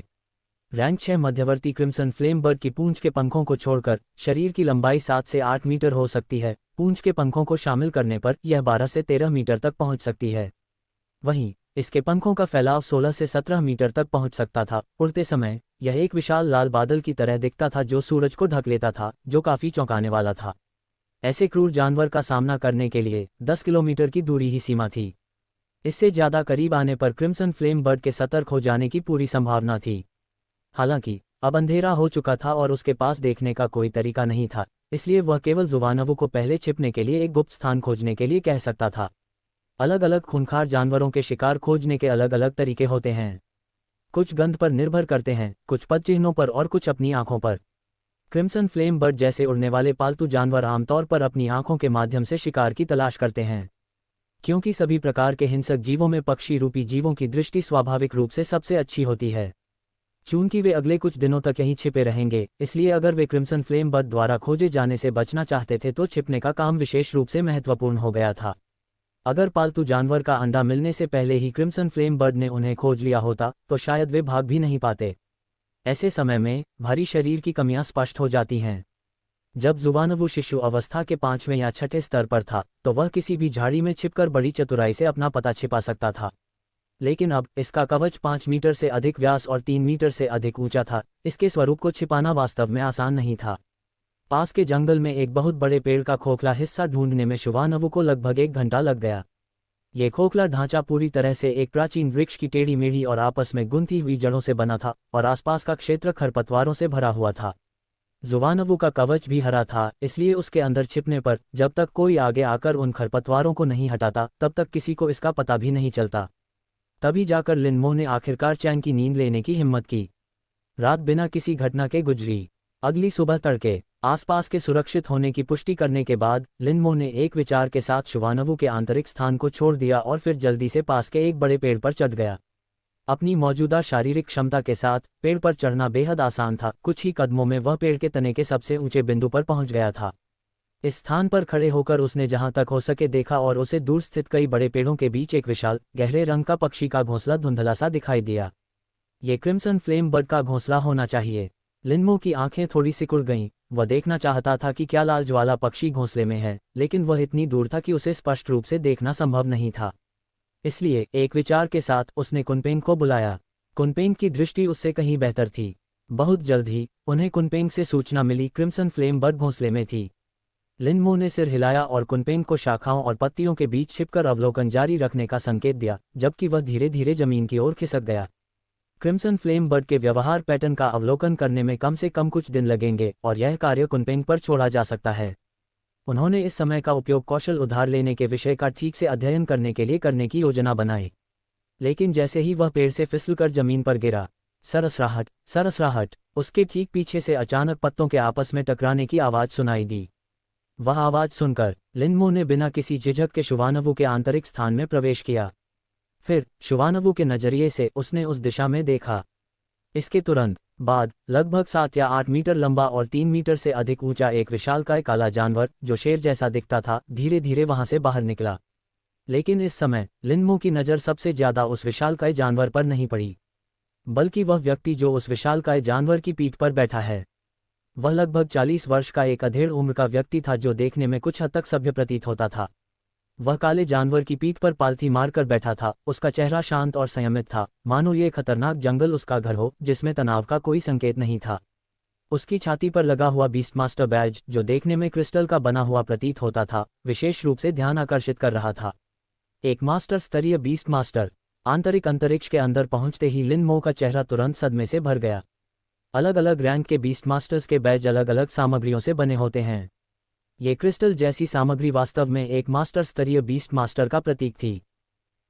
रैंक 6 मध्यवर्ती क्रिम्सन फ्लेम बर्ड की पूंछ के पंखों को छोड़कर शरीर की लंबाई 7 से 8 मीटर हो सकती है। पूंछ के पंखों को शामिल करने पर यह 12 से 13 मीटर तक पहुंच सकती है। वहीं इसके पंखों का फैलाव 16 से 17 मीटर तक पहुंच सकता था। उड़ते समय यह एक विशाल लाल बादल की तरह दिखता था जो सूरज को ढक लेता था, जो काफी चौंकाने वाला था। ऐसे क्रूर जानवर का सामना करने के लिए 10 किलोमीटर की दूरी ही सीमा थी। इससे ज्यादा करीब आने पर क्रिम्सन फ्लेम बर्ड के सतर्क हो जाने की पूरी संभावना थी। हालांकि अब अंधेरा हो चुका था और उसके पास देखने का कोई तरीका नहीं था, इसलिए वह केवल जुवानवु को पहले छिपने के लिए एक गुप्त स्थान खोजने के लिए कह सकता था। अलग अलग खूंखार जानवरों के शिकार खोजने के अलग अलग तरीके होते हैं। कुछ गंध पर निर्भर करते हैं, कुछ पदचिह्नों पर और कुछ अपनी आंखों पर। क्रिम्सन फ्लेम बर्ड जैसे उड़ने वाले पालतू जानवर आमतौर पर अपनी आंखों के माध्यम से शिकार की तलाश करते हैं। क्योंकि सभी प्रकार के हिंसक जीवों में पक्षी रूपी जीवों की दृष्टि स्वाभाविक रूप से सबसे अच्छी होती है। चूंकि वे अगले कुछ दिनों तक यहीं छिपे रहेंगे, इसलिए अगर वे क्रिम्सन फ्लेम बर्ड द्वारा खोजे जाने से बचना चाहते थे तो छिपने का काम विशेष रूप से महत्वपूर्ण हो गया था। अगर पालतू जानवर का अंडा मिलने से पहले ही क्रिम्सन फ्लेम बर्ड ने उन्हें खोज लिया होता तो शायद वे भाग भी नहीं पाते। ऐसे समय में भारी शरीर की कमियां स्पष्ट हो जाती हैं। जब जुवानवु शिशु अवस्था के 5वें या 6ठे स्तर पर था तो वह किसी भी झाड़ी में छिपकर बड़ी चतुराई से अपना पता छिपा सकता था। लेकिन अब इसका कवच 5 मीटर से अधिक व्यास और 3 मीटर से अधिक ऊंचा था। इसके स्वरूप को छिपाना वास्तव में आसान नहीं था। पास के जंगल में एक बहुत बड़े पेड़ का खोखला हिस्सा ढूंढने में शुवानवु को लगभग 1 घंटा लग गया। ये खोखला ढांचा पूरी तरह से एक प्राचीन वृक्ष की टेढ़ी मेढ़ी और आपस में गुंथी हुई जड़ों से बना था और आसपास का क्षेत्र खरपतवारों से भरा हुआ था। जुवानवु का कवच भी हरा था, इसलिए उसके अंदर छिपने पर जब तक कोई आगे आकर उन खरपतवारों को नहीं हटाता तब तक किसी को इसका पता भी नहीं चलता। तभी जाकर लिनमो ने आखिरकार चैन की नींद लेने की हिम्मत की। रात बिना किसी घटना के गुजरी। अगली सुबह तड़के आसपास के सुरक्षित होने की पुष्टि करने के बाद लिनमो ने एक विचार के साथ शुवानवु के आंतरिक स्थान को छोड़ दिया और फिर जल्दी से पास के एक बड़े पेड़ पर चढ़ गया। अपनी मौजूदा शारीरिक क्षमता के साथ पेड़ पर चढ़ना बेहद आसान था। कुछ ही कदमों में वह पेड़ के तने के सबसे ऊंचे बिंदु पर पहुंच गया था। इस स्थान पर खड़े होकर उसने जहां तक हो सके देखा और उसे दूर स्थित कई बड़े पेड़ों के बीच एक विशाल गहरे रंग का पक्षी का घोंसला धुंधला सा दिखाई दिया। ये क्रिम्सन फ्लेम बर्ड का घोंसला होना चाहिए। लिनमो की आंखें थोड़ी सिकुड़ गईं। वह देखना चाहता था कि क्या लाल ज्वाला पक्षी घोंसले में है, लेकिन वह इतनी दूर था कि उसे स्पष्ट रूप से देखना संभव नहीं था। इसलिए एक विचार के साथ उसने कुनपेंग को बुलाया। कुनपेंग की दृष्टि उससे कहीं बेहतर थी। बहुत जल्द ही उन्हें कुनपेंग से सूचना मिली क्रिम्सन फ्लेम बर्ड घोंसले में थी। लिनमो ने सिर हिलाया और कुनपेंग को शाखाओं और पत्तियों के बीच छिपकर अवलोकन जारी रखने का संकेत दिया, जबकि वह धीरे धीरे जमीन की ओर खिसक गया। क्रिम्सन फ्लेम बर्ड के व्यवहार पैटर्न का अवलोकन करने में कम से कम कुछ दिन लगेंगे और यह कार्य कुनपेंग पर छोड़ा जा सकता है। उन्होंने इस समय का उपयोग कौशल उधार लेने के विषय का ठीक से अध्ययन करने के लिए करने की योजना बनाई। लेकिन जैसे ही वह पेड़ से फिसलकर जमीन पर गिरा, सरसराहट, सरसराहट। उसके ठीक पीछे से अचानक पत्तों के आपस में टकराने की आवाज़ सुनाई दी। वह आवाज़ सुनकर लिनमो ने बिना किसी झिझक के शुवानवू के आंतरिक स्थान में प्रवेश किया। फिर शुवानवू के नजरिए से उसने उस दिशा में देखा। इसके तुरंत बाद लगभग 7 या 8 मीटर लंबा और 3 मीटर से अधिक ऊंचा एक विशालकाय काला जानवर, जो शेर जैसा दिखता था, धीरे धीरे वहां से बाहर निकला। लेकिन इस समय लिनमो की नज़र सबसे ज्यादा उस विशालकाय जानवर पर नहीं पड़ी, बल्कि वह व्यक्ति जो उस विशालकाय जानवर की पीठ पर बैठा है। वह लगभग 40 वर्ष का एक अधेड़ उम्र का व्यक्ति था, जो देखने में कुछ हद तक सभ्य प्रतीत होता था। वह काले जानवर की पीठ पर पालथी मारकर बैठा था। उसका चेहरा शांत और संयमित था, मानो ये खतरनाक जंगल उसका घर हो, जिसमें तनाव का कोई संकेत नहीं था। उसकी छाती पर लगा हुआ बीस्ट मास्टर बैज, जो देखने में क्रिस्टल का बना हुआ प्रतीत होता था, विशेष रूप से ध्यान आकर्षित कर रहा था। एक मास्टर स्तरीय बीस्ट मास्टर। आंतरिक अंतरिक्ष के अंदर पहुंचते ही लिनमो का चेहरा तुरंत सदमे से भर गया। अलग अलग रैंक के बीस्ट मास्टर्स के बैज अलग अलग सामग्रियों से बने होते हैं। ये क्रिस्टल जैसी सामग्री वास्तव में एक मास्टर स्तरीय बीस्ट मास्टर का प्रतीक थी।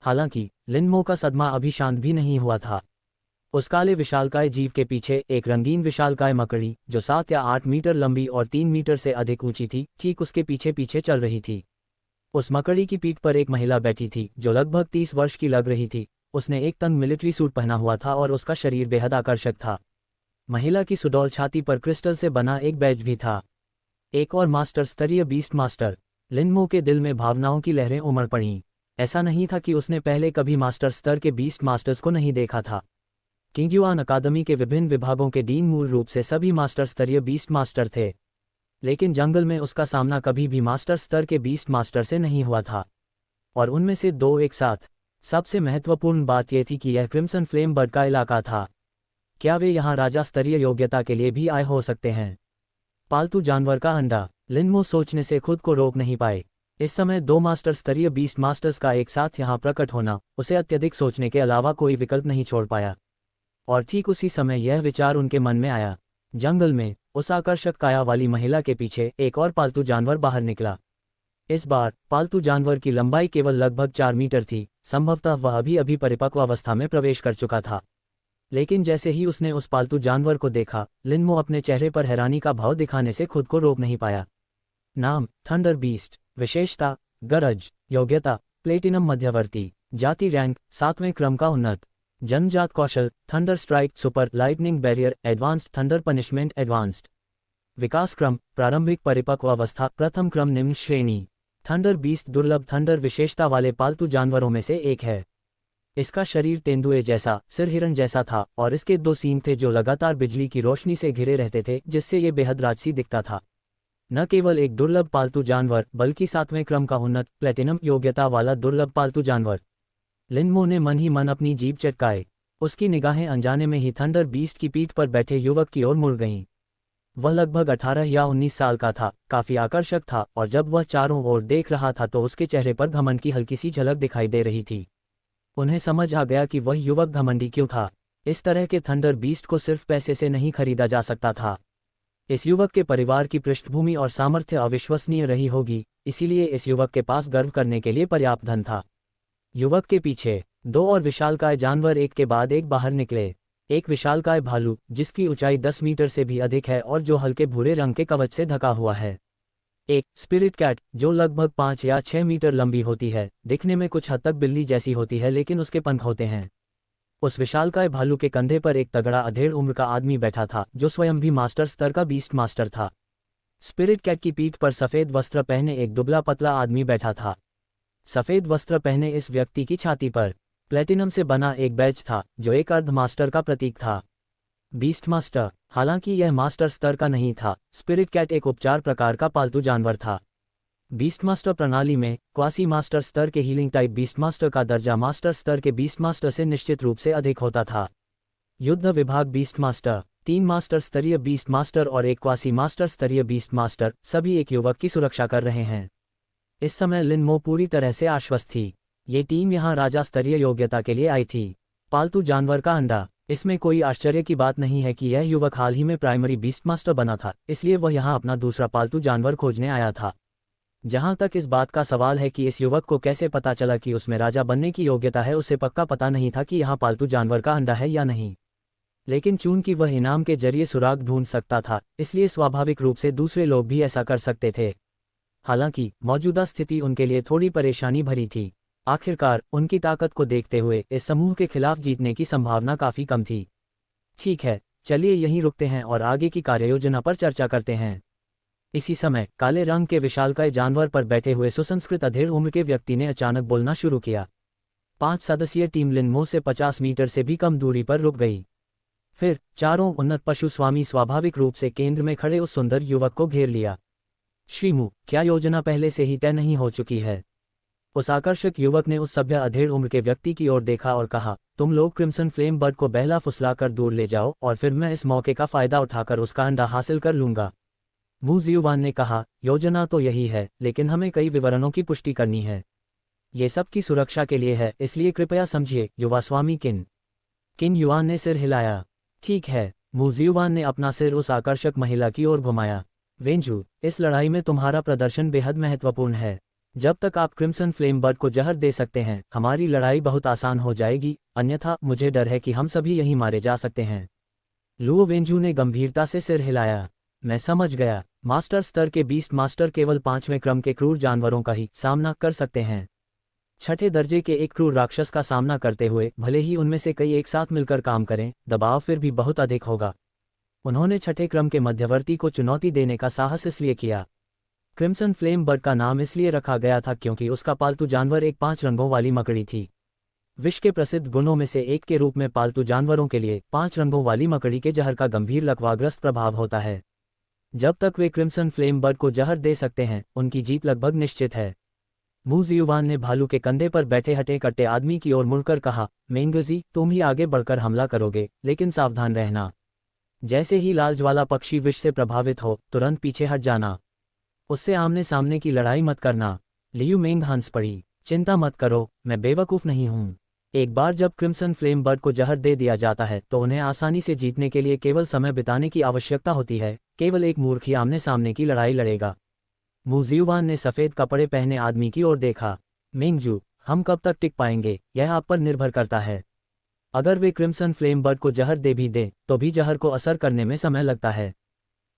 हालांकि लिनमो का सदमा अभी शांत भी नहीं हुआ था। उस काले विशालकाय जीव के पीछे एक रंगीन विशालकाय मकड़ी, जो 7 या 8 मीटर लंबी और 3 मीटर से अधिक ऊंची थी, ठीक उसके पीछे पीछे चल रही थी। उस मकड़ी की पीठ पर एक महिला बैठी थी, जो लगभग 30 वर्ष की लग रही थी। उसने एक तंग मिलिट्री सूट पहना हुआ था और उसका शरीर बेहद आकर्षक था। महिला की सुडौल छाती पर क्रिस्टल से बना एक बैज भी था। एक और मास्टर स्तरीय बीस्ट मास्टर। लिनमो के दिल में भावनाओं की लहरें उमड़ पड़ीं। ऐसा नहीं था कि उसने पहले कभी मास्टर स्तर के बीस्ट मास्टर्स को नहीं देखा था। किंगयुआन अकादमी के विभिन्न विभागों के डीन मूल रूप से सभी मास्टर स्तरीय बीस्ट मास्टर थे, लेकिन जंगल में उसका सामना कभी भी मास्टर स्तर के बीस्ट मास्टर से नहीं हुआ था, और उनमें से 2 एक साथ। सबसे महत्वपूर्ण बात यह थी कि यह क्रिम्सन फ्लेम बर्ड का इलाका था। क्या वे यहाँ राजा स्तरीय योग्यता के लिए भी आए हो सकते हैं? पालतू जानवर का अंडा। लिनमो सोचने से खुद को रोक नहीं पाए। इस समय 2 मास्टर स्तरीय बीस्ट मास्टर्स का एक साथ यहाँ प्रकट होना उसे अत्यधिक सोचने के अलावा कोई विकल्प नहीं छोड़ पाया। और ठीक उसी समय यह विचार उनके मन में आया। जंगल में उस आकर्षक काया वाली महिला के पीछे एक और पालतू जानवर बाहर निकला। इस बार पालतू जानवर की लंबाई केवल लगभग 4 मीटर थी। संभवतः वह अभी परिपक्व अवस्था में प्रवेश कर चुका था। लेकिन जैसे ही उसने उस पालतू जानवर को देखा, लिनमो अपने चेहरे पर हैरानी का भाव दिखाने से खुद को रोक नहीं पाया। नाम थंडर बीस्ट। विशेषता गरज। योग्यता प्लेटिनम मध्यवर्ती। जाति रैंक 7वें क्रम का उन्नत। जन्मजात कौशल thunder strike super lightning barrier advanced thunder punishment advanced. विकास क्रम प्रारंभिक परिपक्व अवस्था प्रथम क्रम निम्न श्रेणी। थंडर बीस्ट दुर्लभ थंडर विशेषता वाले पालतू जानवरों में से एक है। इसका शरीर तेंदुए जैसा, सिर हिरन जैसा था और इसके 2 सींग थे जो लगातार बिजली की रोशनी से घिरे रहते थे, जिससे ये बेहद राजसी दिखता था। न केवल एक दुर्लभ पालतू जानवर, बल्कि 7वें क्रम का उन्नत प्लेटिनम योग्यता वाला दुर्लभ पालतू जानवर। लिनमो ने मन ही मन अपनी जीभ चटकाए। उसकी निगाहें अनजाने में ही थंडर बीस्ट की पीठ पर बैठे युवक की ओर मुड़ गईं। वह लगभग 18 या 19 साल का था, काफी आकर्षक था, और जब वह चारों ओर देख रहा था तो उसके चेहरे पर घमंड की हल्की सी झलक दिखाई दे रही थी। उन्हें समझ आ गया कि वह युवक घमंडी क्यों था। इस तरह के थंडर बीस्ट को सिर्फ पैसे से नहीं खरीदा जा सकता था। इस युवक के परिवार की पृष्ठभूमि और सामर्थ्य अविश्वसनीय रही होगी, इसीलिए इस युवक के पास गर्व करने के लिए पर्याप्त धन था। युवक के पीछे 2 और विशालकाय जानवर एक के बाद एक बाहर निकले। एक विशालकाय भालू, जिसकी ऊंचाई 10 मीटर से भी अधिक है और जो हल्के भूरे रंग के कवच से ढका हुआ है। एक स्पिरिट कैट, जो लगभग 5 या 6 मीटर लंबी होती है, दिखने में कुछ हद तक बिल्ली जैसी होती है, लेकिन उसके पंख होते हैं। उस विशालकाय भालू के कंधे पर एक तगड़ा अधेड़ उम्र का आदमी बैठा था, जो स्वयं भी मास्टर स्तर का बीस्ट मास्टर था। स्पिरिट कैट की पीठ पर सफेद वस्त्र पहने एक दुबला पतला आदमी बैठा था। सफेद वस्त्र पहने इस व्यक्ति की छाती पर प्लेटिनम से बना एक बैज था, जो एक अर्ध मास्टर का प्रतीक था। Beast master. हालांकि यह मास्टर स्तर का नहीं था, स्पिरिट कैट एक उपचार प्रकार का पालतू जानवर था। बीस्ट मास्टर प्रणाली में क्वासी मास्टर स्तर के हीलिंग टाइप बीस्ट मास्टर का दर्जा मास्टर स्तर के बीस्ट मास्टर से निश्चित रूप से अधिक होता था। युद्ध विभाग बीस्ट मास्टर। 3 मास्टर स्तरीय बीस्ट मास्टर और एक क्वासी मास्टर स्तरीय बीस्ट मास्टर, सभी एक युवक की सुरक्षा कर रहे हैं। इस समय लिनमो पूरी तरह से आश्वस्त थी। ये टीम यहाँ राजा स्तरीय योग्यता के लिए आई थी। पालतू जानवर का अंडा। इसमें कोई आश्चर्य की बात नहीं है कि यह युवक हाल ही में प्राइमरी बीस्ट मास्टर बना था, इसलिए वह यहाँ अपना दूसरा पालतू जानवर खोजने आया था। जहाँ तक इस बात का सवाल है कि इस युवक को कैसे पता चला कि उसमें राजा बनने की योग्यता है, उसे पक्का पता नहीं था कि यहाँ पालतू जानवर का अंडा है या नहीं। लेकिन चूंकि वह इनाम के जरिए सुराग ढूंढ सकता था, इसलिए स्वाभाविक रूप से दूसरे लोग भी ऐसा कर सकते थे। हालांकि मौजूदा स्थिति उनके लिए थोड़ी परेशानी भरी थी। आखिरकार उनकी ताकत को देखते हुए इस समूह के खिलाफ जीतने की संभावना काफी कम थी। ठीक है, चलिए यहीं रुकते हैं और आगे की कार्ययोजना पर चर्चा करते हैं। इसी समय काले रंग के विशालकाय जानवर पर बैठे हुए सुसंस्कृत अधेड़ उम्र के व्यक्ति ने अचानक बोलना शुरू किया। 5 सदस्यीय टीम लिनमो से 50 मीटर से भी कम दूरी पर रुक गई। फिर चारों उन्नत पशु स्वामी स्वाभाविक रूप से केंद्र में खड़े उस सुंदर युवक को घेर लिया। श्रीमु, क्या योजना पहले से ही तय नहीं हो चुकी है? उस आकर्षक युवक ने उस सभ्य अधेड़ उम्र के व्यक्ति की ओर देखा और कहा, तुम लोग क्रिम्सन फ्लेम बर्ड को बहला फुसलाकर दूर ले जाओ और फिर मैं इस मौके का फायदा उठाकर उसका अंडा हासिल कर लूंगा। वू जियुवान ने कहा, योजना तो यही है, लेकिन हमें कई विवरणों की पुष्टि करनी है। ये सब की सुरक्षा के लिए है, इसलिए कृपया समझिए, युवा स्वामी किन। किन युवान ने सिर हिलाया। ठीक है। वू जियुवान ने अपना सिर उस आकर्षक महिला की ओर घुमाया। वेंजू, इस लड़ाई में तुम्हारा प्रदर्शन बेहद महत्वपूर्ण है। जब तक आप क्रिम्सन फ्लेम बर्ड को जहर दे सकते हैं, हमारी लड़ाई बहुत आसान हो जाएगी, अन्यथा मुझे डर है कि हम सभी यहीं मारे जा सकते हैं। लुओ वेंजू ने गंभीरता से सिर हिलाया। मैं समझ गया। मास्टर स्तर के बीस्ट मास्टर केवल 5वें क्रम के क्रूर जानवरों का ही सामना कर सकते हैं। छठे दर्जे के एक क्रूर राक्षस का सामना करते हुए भले ही उनमें से कई एक साथ मिलकर काम करें, दबाव फिर भी बहुत अधिक होगा। उन्होंने छठे क्रम के मध्यवर्ती को चुनौती देने का साहस इसलिए किया। क्रिम्सन फ्लेम बर्ड का नाम इसलिए रखा गया था क्योंकि उसका पालतू जानवर एक 5 रंगों वाली मकड़ी थी। विश्व के प्रसिद्ध गुणों में से एक के रूप में पालतू जानवरों के लिए 5 रंगों वाली मकड़ी के जहर का गंभीर लकवाग्रस्त प्रभाव होता है। जब तक वे क्रिम्सन फ्लेम बर्ड को जहर दे सकते हैं, उनकी जीत लगभग निश्चित है। वू जियुवान ने भालू के कंधे पर बैठे हटे कट्टे आदमी की ओर मुड़कर कहा, मेंगजी, तुम ही आगे बढ़कर हमला करोगे, लेकिन सावधान रहना। जैसे ही लाल ज्वाला पक्षी विष से प्रभावित हो, तुरंत पीछे हट जाना। उससे आमने सामने की लड़ाई मत करना। लियू मेंग हंस पड़ी। चिंता मत करो, मैं बेवकूफ़ नहीं हूँ। एक बार जब क्रिम्सन फ्लेम बर्ड को जहर दे दिया जाता है तो उन्हें आसानी से जीतने के लिए केवल समय बिताने की आवश्यकता होती है। केवल एक मूर्ख ही आमने सामने की लड़ाई लड़ेगा। वू जियुवान ने सफ़ेद कपड़े पहने आदमी की ओर देखा। मेंगजू, हम कब तक टिक पाएंगे, यह आप पर निर्भर करता है। अगर वे क्रिम्सन फ्लेम बर्ड को जहर दे भी दें, तो भी जहर को असर करने में समय लगता है।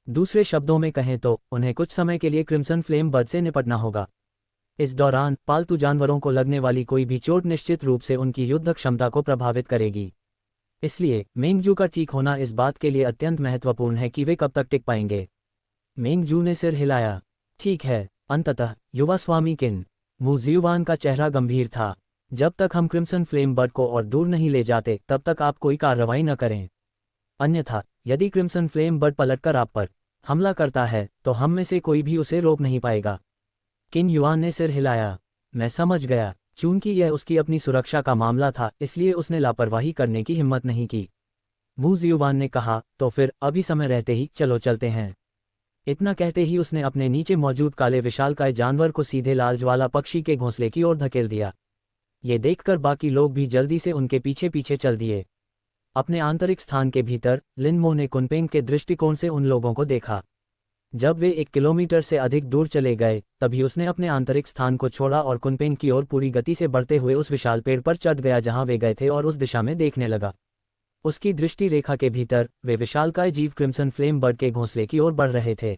दूसरे शब्दों में कहें तो उन्हें कुछ समय के लिए क्रिम्सन फ्लेम बर्ड से निपटना होगा। इस दौरान पालतू जानवरों को लगने वाली कोई भी चोट निश्चित रूप से उनकी युद्ध क्षमता को प्रभावित करेगी। इसलिए मेंगजू का ठीक होना इस बात के लिए अत्यंत महत्वपूर्ण है कि वे कब तक टिक पाएंगे। मेंगजू ने सिर हिलाया। ठीक है। अंततः युवा स्वामी किन। वू जियुवान का चेहरा गंभीर था। जब तक हम क्रिम्सन फ्लेम बर्ड को और दूर नहीं ले जाते, तब तक आप कोई कार्रवाई न करें। अन्यथा यदि क्रिम्सन फ्लेम बर्ड पलटकर आप पर हमला करता है, तो हम में से कोई भी उसे रोक नहीं पाएगा। किन युवान ने सिर हिलाया। मैं समझ गया। चूंकि यह उसकी अपनी सुरक्षा का मामला था, इसलिए उसने लापरवाही करने की हिम्मत नहीं की। वू जियुवान ने कहा, तो फिर अभी समय रहते ही चलो चलते हैं। इतना कहते ही उसने अपने नीचे मौजूद काले विशालकाय जानवर को सीधे लाल ज्वाला पक्षी के घोंसले की ओर धकेल दिया। ये देखकर बाकी लोग भी जल्दी से उनके पीछे पीछे चल दिए। अपने आंतरिक स्थान के भीतर लिनमो ने कुनपेंग के दृष्टिकोण से उन लोगों को देखा। जब वे 1 किलोमीटर से अधिक दूर चले गए, तभी उसने अपने आंतरिक स्थान को छोड़ा और कुनपेंग की ओर पूरी गति से बढ़ते हुए उस विशाल पेड़ पर चढ़ गया जहां वे गए थे और उस दिशा में देखने लगा। उसकी दृष्टि रेखा के भीतर वे विशालकाय जीव क्रिम्सन फ्लेम बर्ड के घोंसले की ओर बढ़ रहे थे।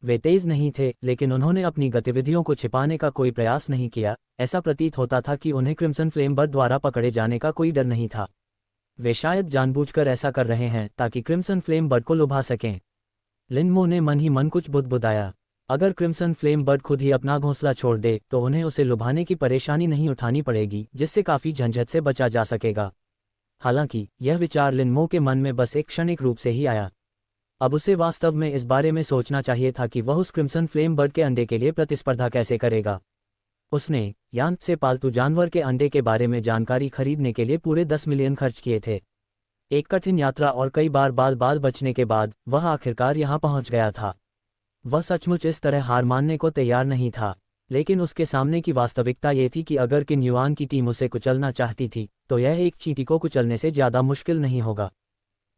वे तेज नहीं थे, लेकिन उन्होंने अपनी गतिविधियों को छिपाने का कोई प्रयास नहीं किया। ऐसा प्रतीत होता था कि उन्हें क्रिम्सन फ्लेम बर्ड द्वारा पकड़े जाने का कोई डर नहीं था। वे शायद जानबूझकर ऐसा कर रहे हैं ताकि क्रिम्सन फ्लेम बर्ड को लुभा सकें। लिनमो ने मन ही मन कुछ बुदबुदाया। अगर क्रिम्सन फ्लेम बर्ड खुद ही अपना घोंसला छोड़ दे, तो उन्हें उसे लुभाने की परेशानी नहीं उठानी पड़ेगी, जिससे काफ़ी झंझट से बचा जा सकेगा। हालांकि यह विचार लिनमो के मन में बस एक क्षणिक रूप से ही आया। अब उसे वास्तव में इस बारे में सोचना चाहिए था कि वह उस क्रिम्सन फ्लेम बर्ड के अंडे के लिए प्रतिस्पर्धा कैसे करेगा। उसने यांत से पालतू जानवर के अंडे के बारे में जानकारी खरीदने के लिए पूरे 10 मिलियन खर्च किए थे। एक कठिन यात्रा और कई बार बाल बचने के बाद वह आखिरकार यहाँ पहुँच गया था। वह सचमुच इस तरह हार मानने को तैयार नहीं था, लेकिन उसके सामने की वास्तविकता ये थी कि अगर किन युआन की टीम उसे कुचलना चाहती थी, तो यह एक चींटी को कुचलने से ज़्यादा मुश्किल नहीं होगा।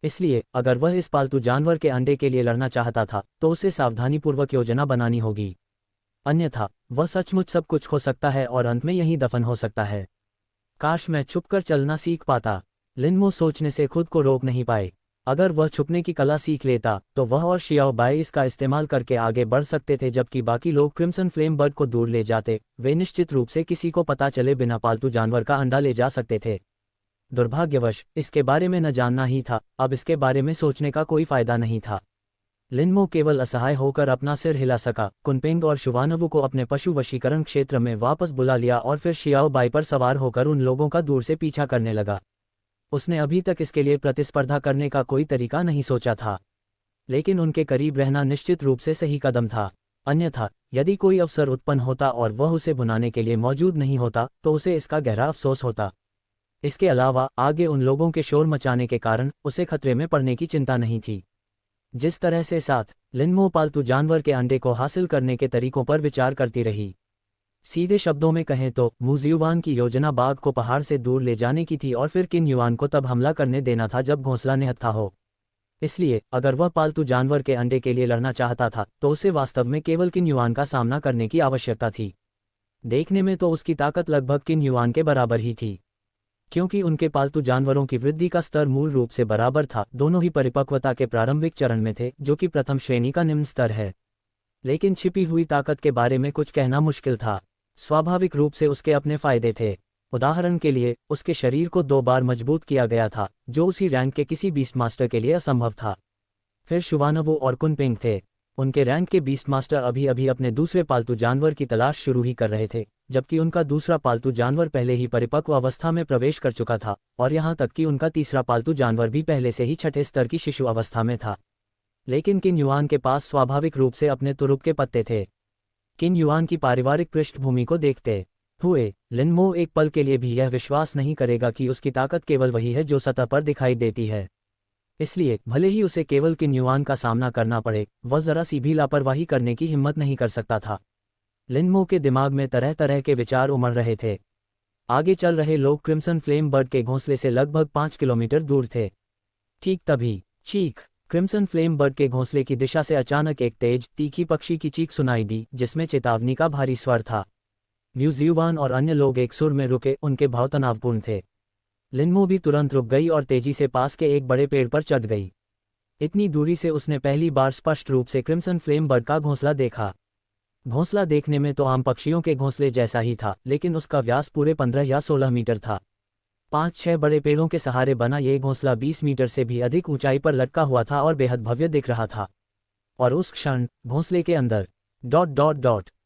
इसलिए अगर वह इस पालतू जानवर के अंडे के लिए लड़ना चाहता था, तो उसे सावधानीपूर्वक योजना बनानी होगी। अन्यथा वह सचमुच सब कुछ खो सकता है और अंत में यहीं दफन हो सकता है। काश मैं छुपकर चलना सीख पाता। लिनमो सोचने से खुद को रोक नहीं पाए। अगर वह छुपने की कला सीख लेता तो वह और शियाओ बाई इसका इस्तेमाल करके आगे बढ़ सकते थे, जबकि बाकी लोग क्रिम्सन फ्लेम बर्ड को दूर ले जाते। वे निश्चित रूप से किसी को पता चले बिना पालतू जानवर का अंडा ले जा सकते थे। दुर्भाग्यवश इसके बारे में न जानना ही था। अब इसके बारे में सोचने का कोई फायदा नहीं था। लिनमो केवल असहाय होकर अपना सिर हिला सका। कुनपेंग और शुवानवु को अपने पशु वशीकरण क्षेत्र में वापस बुला लिया और फिर शियाओ बाई पर सवार होकर उन लोगों का दूर से पीछा करने लगा। उसने अभी तक इसके लिए प्रतिस्पर्धा करने का कोई तरीका नहीं सोचा था, लेकिन उनके करीब रहना निश्चित रूप से सही कदम था। अन्यथा यदि कोई अवसर उत्पन्न होता और वह उसे भुनाने के लिए मौजूद नहीं होता तो उसे इसका गहरा अफसोस होता। इसके अलावा आगे उन लोगों के शोर मचाने के कारण उसे खतरे में पड़ने की चिंता नहीं थी। जिस तरह से साथ लिनमो पालतू जानवर के अंडे को हासिल करने के तरीकों पर विचार करती रही। सीधे शब्दों में कहें तो मू जियुआन की योजना बाघ को पहाड़ से दूर ले जाने की थी और फिर किन युआन को तब हमला करने देना था जब घोंसला निहत्था हो। इसलिए अगर वह पालतू जानवर के अंडे के लिए लड़ना चाहता था तो उसे वास्तव में केवल किन युआन का सामना करने की आवश्यकता थी। देखने में तो उसकी ताकत लगभग किन युआन के बराबर ही थी, क्योंकि उनके पालतू जानवरों की वृद्धि का स्तर मूल रूप से बराबर था। दोनों ही परिपक्वता के प्रारंभिक चरण में थे, जो कि प्रथम श्रेणी का निम्न स्तर है। लेकिन छिपी हुई ताकत के बारे में कुछ कहना मुश्किल था। स्वाभाविक रूप से उसके अपने फायदे थे। उदाहरण के लिए उसके शरीर को 2 बार मजबूत किया गया था, जो उसी रैंक के किसी बीस्ट मास्टर के लिए असंभव था। फिर शुवानवु और कुनपेंग थे। उनके रैंक के बीस्ट मास्टर अभी अभी अपने दूसरे पालतू जानवर की तलाश शुरू ही कर रहे थे, जबकि उनका दूसरा पालतू जानवर पहले ही परिपक्व अवस्था में प्रवेश कर चुका था, और यहाँ तक कि उनका तीसरा पालतू जानवर भी पहले से ही छठे स्तर की शिशु अवस्था में था। लेकिन किन युआन के पास स्वाभाविक रूप से अपने तुरुप के पत्ते थे। किन युआन की पारिवारिक पृष्ठभूमि को देखते हुए लिनमो एक पल के लिए भी यह विश्वास नहीं करेगा कि उसकी ताकत केवल वही है जो सतह पर दिखाई देती है। इसलिए भले ही उसे केवल किन युआन का सामना करना पड़े, वह जरा सी भी लापरवाही करने की हिम्मत नहीं कर सकता था। लिनमो के दिमाग में तरह तरह के विचार उमड़ रहे थे। आगे चल रहे लोग क्रिम्सन फ्लेम बर्ड के घोंसले से लगभग 5 किलोमीटर दूर थे। ठीक तभी चीख क्रिम्सन फ्लेम बर्ड के घोंसले की दिशा से अचानक एक तेज तीखी पक्षी की चीख सुनाई दी, जिसमें चेतावनी का भारी स्वर था। मू जियुआन और अन्य लोग एक सुर में रुके, उनके भाव तनावपूर्ण थे। लिनमो भी तुरंत रुक गई और तेजी से पास के एक बड़े पेड़ पर चढ़ गई। इतनी दूरी से उसने पहली बार स्पष्ट रूप से क्रिम्सन फ्लेम बर्ड का घोंसला देखा। घोंसला देखने में तो आम पक्षियों के घोंसले जैसा ही था, लेकिन उसका व्यास पूरे 15 या 16 मीटर था। 5-6 बड़े पेड़ों के सहारे बना ये घोंसला 20 मीटर से भी अधिक ऊंचाई पर लटका हुआ था और बेहद भव्य दिख रहा था। और उस क्षण घोंसले के अंदर ...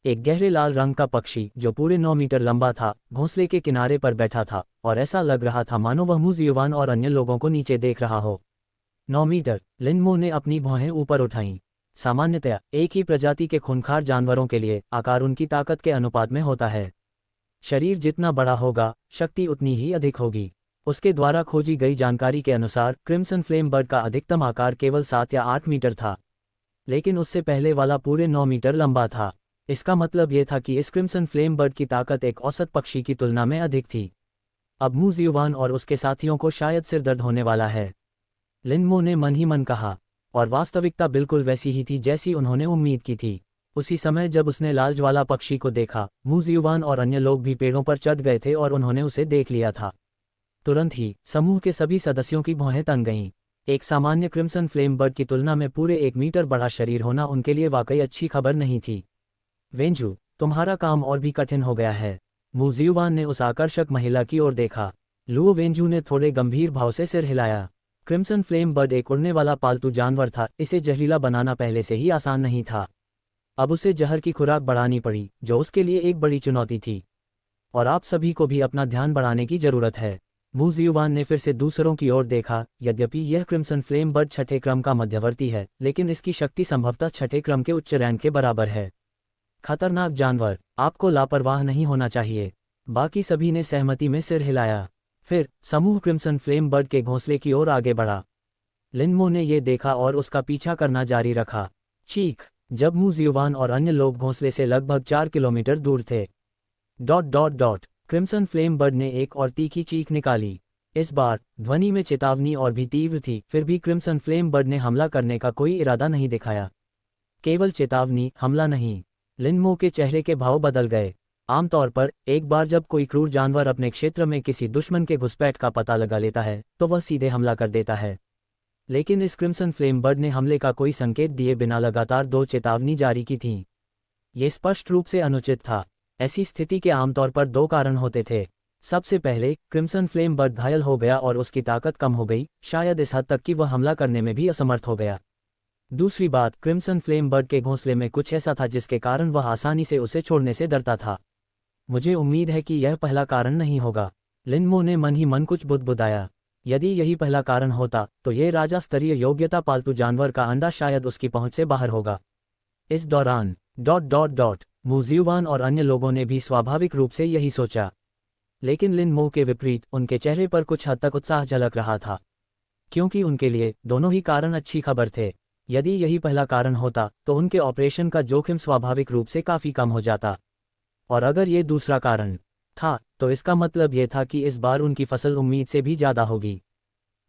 एक गहरे लाल रंग का पक्षी जो पूरे 9 मीटर लंबा था, घोंसले के किनारे पर बैठा था, और ऐसा लग रहा था मानो वह मू जियुआन और अन्य लोगों को नीचे देख रहा हो। 9 मीटर। लिनमो ने अपनी भौहें ऊपर उठाईं। सामान्यतया एक ही प्रजाति के खूंखार जानवरों के लिए आकार उनकी ताकत के अनुपात में होता है। शरीर जितना बड़ा होगा, शक्ति उतनी ही अधिक होगी। उसके द्वारा खोजी गई जानकारी के अनुसार क्रिम्सन फ्लेम बर्ड का अधिकतम आकार केवल 7 या 8 मीटर था, लेकिन उससे पहले वाला पूरे 9 मीटर लंबा था। इसका मतलब ये था कि इस क्रिम्सन फ्लेम बर्ड की ताकत एक औसत पक्षी की तुलना में अधिक थी। अब मू जियुआन और उसके साथियों को शायद सिरदर्द होने वाला है, लिनमो ने मन ही मन कहा। और वास्तविकता बिल्कुल वैसी ही थी जैसी उन्होंने उम्मीद की थी। उसी समय जब उसने लालज्वाला पक्षी को देखा, मू जियुआन और अन्य लोग भी पेड़ों पर चढ़ गए थे और उन्होंने उसे देख लिया था। तुरंत ही समूह के सभी सदस्यों की भौहें तन गईं। एक सामान्य क्रिम्सन फ्लेम बर्ड की तुलना में पूरे 1 मीटर बड़ा शरीर होना उनके लिए वाकई अच्छी खबर नहीं थी। वेंजू, तुम्हारा काम और भी कठिन हो गया है। मू जियुआन ने उस आकर्षक महिला की ओर देखा। लुओ वेंजू ने थोड़े गंभीर भाव से सिर हिलाया। क्रिम्सन फ्लेम बर्ड एक उड़ने वाला पालतू जानवर था, इसे जहरीला बनाना पहले से ही आसान नहीं था। अब उसे जहर की खुराक बढ़ानी पड़ी, जो उसके लिए एक बड़ी चुनौती थी। और आप सभी को भी अपना ध्यान बढ़ाने की जरूरत है। मू जियुआन ने फिर से दूसरों की ओर देखा। यद्यपि यह क्रिम्सन फ्लेम बर्ड छठे क्रम का मध्यवर्ती है, लेकिन इसकी शक्ति संभवतः छठे क्रम के उच्च रैंक के बराबर है। खतरनाक जानवर, आपको लापरवाह नहीं होना चाहिए। बाकी सभी ने सहमति में सिर हिलाया। फिर समूह क्रिम्सन फ्लेम बर्ड के घोंसले की ओर आगे बढ़ा। लिनमो ने ये देखा और उसका पीछा करना जारी रखा। चीख जब मू जियुआन और अन्य लोग घोंसले से लगभग 4 किलोमीटर दूर थे। ... क्रिम्सन फ्लेम बर्ड ने एक और तीखी चीख निकाली। इस बार ध्वनि में चेतावनी और भी तीव्र थी। फिर भी क्रिम्सन फ्लेम बर्ड ने हमला करने का कोई इरादा नहीं दिखाया। केवल चेतावनी, हमला नहीं। लिनमो के चेहरे के भाव बदल गए। आमतौर पर एक बार जब कोई क्रूर जानवर अपने क्षेत्र में किसी दुश्मन के घुसपैठ का पता लगा लेता है तो वह सीधे हमला कर देता है। लेकिन इस क्रिम्सन फ्लेम बर्ड ने हमले का कोई संकेत दिए बिना लगातार 2 चेतावनी जारी की थीं। ये स्पष्ट रूप से अनुचित था। ऐसी स्थिति के आमतौर पर 2 कारण होते थे। सबसे पहले, क्रिम्सन फ्लेम बर्ड घायल हो गया और उसकी ताकत कम हो गई, शायद इस हद तक कि वह हमला करने में भी असमर्थ हो गया। दूसरी बात, क्रिम्सन फ्लेम बर्ड के घोंसले में कुछ ऐसा था जिसके कारण वह आसानी से उसे छोड़ने से डरता था। मुझे उम्मीद है कि यह पहला कारण नहीं होगा। लिन मो ने मन ही मन कुछ बुदबुदाया। यदि यही पहला कारण होता तो ये राजा स्तरीय योग्यता पालतू जानवर का अंडा शायद उसकी पहुंच से बाहर होगा। इस दौरान मू जियुआन और अन्य लोगों ने भी स्वाभाविक रूप से यही सोचा। लेकिन लिन मो के विपरीत उनके चेहरे पर कुछ हद तक उत्साह झलक रहा था, क्योंकि उनके लिए दोनों ही कारण अच्छी खबर थे। यदि यही पहला कारण होता तो उनके ऑपरेशन का जोखिम स्वाभाविक रूप से काफ़ी कम हो जाता। और अगर ये दूसरा कारण था तो इसका मतलब ये था कि इस बार उनकी फसल उम्मीद से भी ज़्यादा होगी।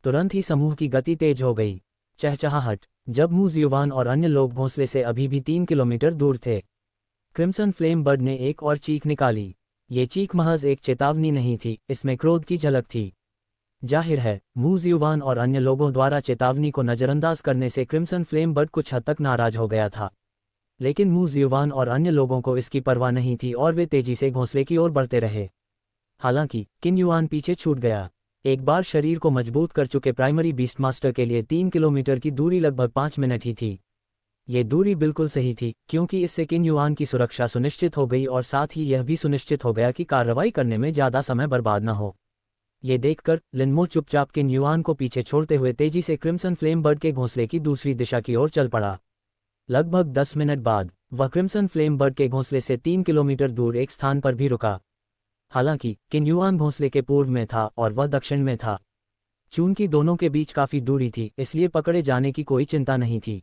तुरंत ही समूह की गति तेज हो गई। चहचहाहट। जब मू जियुआन और अन्य लोग घोंसले से अभी भी 3 किलोमीटर दूर थे, क्रिम्सन फ्लेम बर्ड ने एक और चीख निकाली। ये चीख महज एक चेतावनी नहीं थी, इसमें क्रोध की झलक थी। जाहिर है, मू जियुआन और अन्य लोगों द्वारा चेतावनी को नज़रअंदाज करने से क्रिम्सन फ्लेम बर्ड कुछ हद तक नाराज हो गया था। लेकिन मू जियुआन और अन्य लोगों को इसकी परवाह नहीं थी और वे तेजी से घोंसले की ओर बढ़ते रहे। हालांकि किन युआन पीछे छूट गया। एक बार शरीर को मजबूत कर चुके प्राइमरी बीस्ट मास्टर के लिए 3 किलोमीटर की दूरी लगभग 5 मिनट ही थी। ये दूरी बिल्कुल सही थी, क्योंकि इससे किन युआन की सुरक्षा सुनिश्चित हो गई और साथ ही यह भी सुनिश्चित हो गया कि कार्रवाई करने में ज़्यादा समय बर्बाद न हो। ये देखकर लिनमो चुपचाप किन युआन को पीछे छोड़ते हुए तेजी से क्रिम्सन फ्लेम बर्ड के घोंसले की दूसरी दिशा की ओर चल पड़ा। लगभग 10 मिनट बाद वह क्रिम्सन फ्लेम बर्ड के घोंसले से 3 किलोमीटर दूर एक स्थान पर भी रुका। हालांकि किन युआन घोंसले के पूर्व में था और वह दक्षिण में था। चूंकि दोनों के बीच काफ़ी दूरी थी, इसलिए पकड़े जाने की कोई चिंता नहीं थी।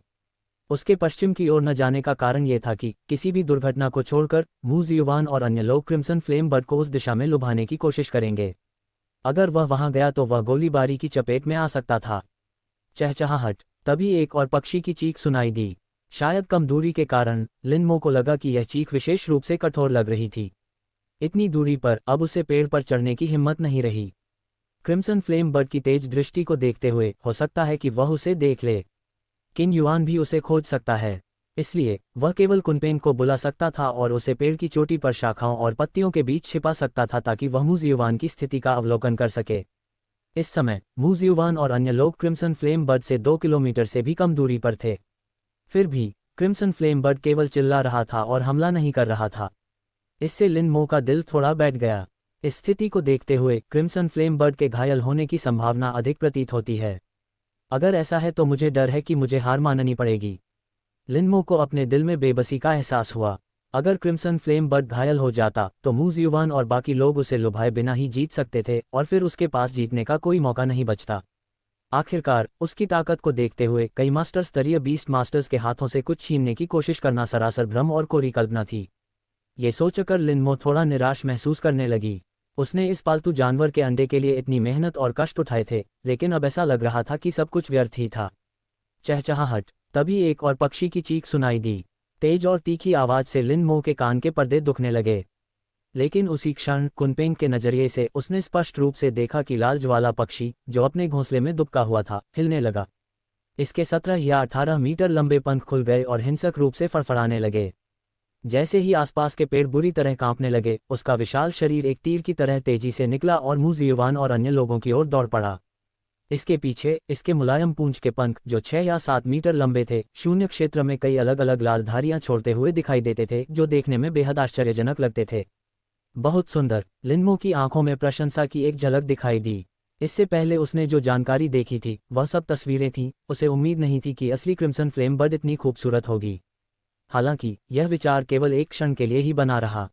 उसके पश्चिम की ओर न जाने का कारण यह था कि किसी भी दुर्घटना को छोड़कर मू जियुआन और अन्य लोग क्रिम्सन फ्लेम बर्ड को उस दिशा में लुभाने की कोशिश करेंगे। अगर वह वहां गया तो वह गोलीबारी की चपेट में आ सकता था। चहचहाहट। तभी एक और पक्षी की चीख सुनाई दी। शायद कम दूरी के कारण लिनमो को लगा कि यह चीख विशेष रूप से कठोर लग रही थी। इतनी दूरी पर अब उसे पेड़ पर चढ़ने की हिम्मत नहीं रही। क्रिम्सन फ्लेम बर्ड की तेज दृष्टि को देखते हुए हो सकता है कि वह उसे देख ले। किन युआन भी उसे खोज सकता है, इसलिए वह केवल कुनपेन को बुला सकता था और उसे पेड़ की चोटी पर शाखाओं और पत्तियों के बीच छिपा सकता था ताकि वह मू जियुआन की स्थिति का अवलोकन कर सके। इस समय मू जियुआन और अन्य लोग क्रिम्सन फ्लेम बर्ड से 2 किलोमीटर से भी कम दूरी पर थे। फिर भी क्रिम्सन फ्लेम बर्ड केवल चिल्ला रहा था और हमला नहीं कर रहा था। इससे लिनमो का दिल थोड़ा बैठ गया। इस स्थिति को देखते हुए क्रिम्सन फ्लेम बर्ड के घायल होने की संभावना अधिक प्रतीत होती है। अगर ऐसा है तो मुझे डर है कि मुझे हार माननी पड़ेगी। लिनमो को अपने दिल में बेबसी का एहसास हुआ। अगर क्रिम्सन फ्लेम बर्ड घायल हो जाता तो मू जियुआन और बाकी लोग उसे लुभाए बिना ही जीत सकते थे और फिर उसके पास जीतने का कोई मौका नहीं बचता। आखिरकार उसकी ताकत को देखते हुए कई मास्टर स्तरीय बीस्ट मास्टर्स के हाथों से कुछ छीनने की कोशिश करना सरासर भ्रम और कोरी कल्पना थी। ये सोचकर लिनमो थोड़ा निराश महसूस करने लगी। उसने इस पालतू जानवर के अंडे के लिए इतनी मेहनत और कष्ट उठाए थे, लेकिन अब ऐसा लग रहा था कि सब कुछ व्यर्थ ही था। चहचहाहट। तभी एक और पक्षी की चीख सुनाई दी। तेज और तीखी आवाज से लिनमो के कान के पर्दे दुखने लगे। लेकिन उसी क्षण कुनपेंग के नजरिए से उसने स्पष्ट रूप से देखा कि लाल ज्वाला पक्षी, जो अपने घोंसले में दुबका हुआ था, हिलने लगा। इसके 17 या 18 मीटर लंबे पंख खुल गए और हिंसक रूप से फड़फड़ाने लगे। जैसे ही आसपास के पेड़ बुरी तरह कांपने लगे, उसका विशाल शरीर एक तीर की तरह तेजी से निकला और मू जियुआन और अन्य लोगों की ओर दौड़ पड़ा। इसके पीछे इसके मुलायम पूंछ के पंख, जो 6 या 7 मीटर लंबे थे, शून्य क्षेत्र में कई अलग अलग लाल धारियां छोड़ते हुए दिखाई देते थे, जो देखने में बेहद आश्चर्यजनक लगते थे। बहुत सुंदर। लिनमो की आंखों में प्रशंसा की एक झलक दिखाई दी। इससे पहले उसने जो जानकारी देखी थी वह सब तस्वीरें थीं। उसे उम्मीद नहीं थी कि असली क्रिम्सन फ्लेम बर्ड इतनी खूबसूरत होगी। हालांकि यह विचार केवल एक क्षण के लिए ही बना रहा,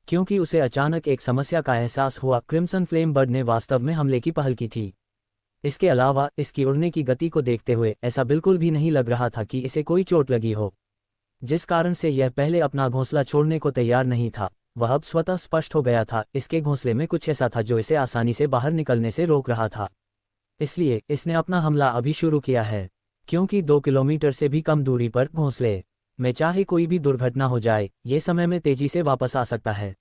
क्योंकि उसे अचानक एक समस्या का एहसास हुआ। क्रिम्सन फ्लेम बर्ड ने वास्तव में हमले की पहल की थी। इसके अलावा इसकी उड़ने की गति को देखते हुए ऐसा बिल्कुल भी नहीं लग रहा था कि इसे कोई चोट लगी हो, जिस कारण से यह पहले अपना घोंसला छोड़ने को तैयार नहीं था। वह अब स्वतः स्पष्ट हो गया था। इसके घोंसले में कुछ ऐसा था जो इसे आसानी से बाहर निकलने से रोक रहा था। इसलिए इसने अपना हमला अभी शुरू किया है, क्योंकि 2 किलोमीटर से भी कम दूरी पर घोंसले में चाहे कोई भी दुर्घटना हो जाए, ये समय में तेजी से वापस आ सकता है।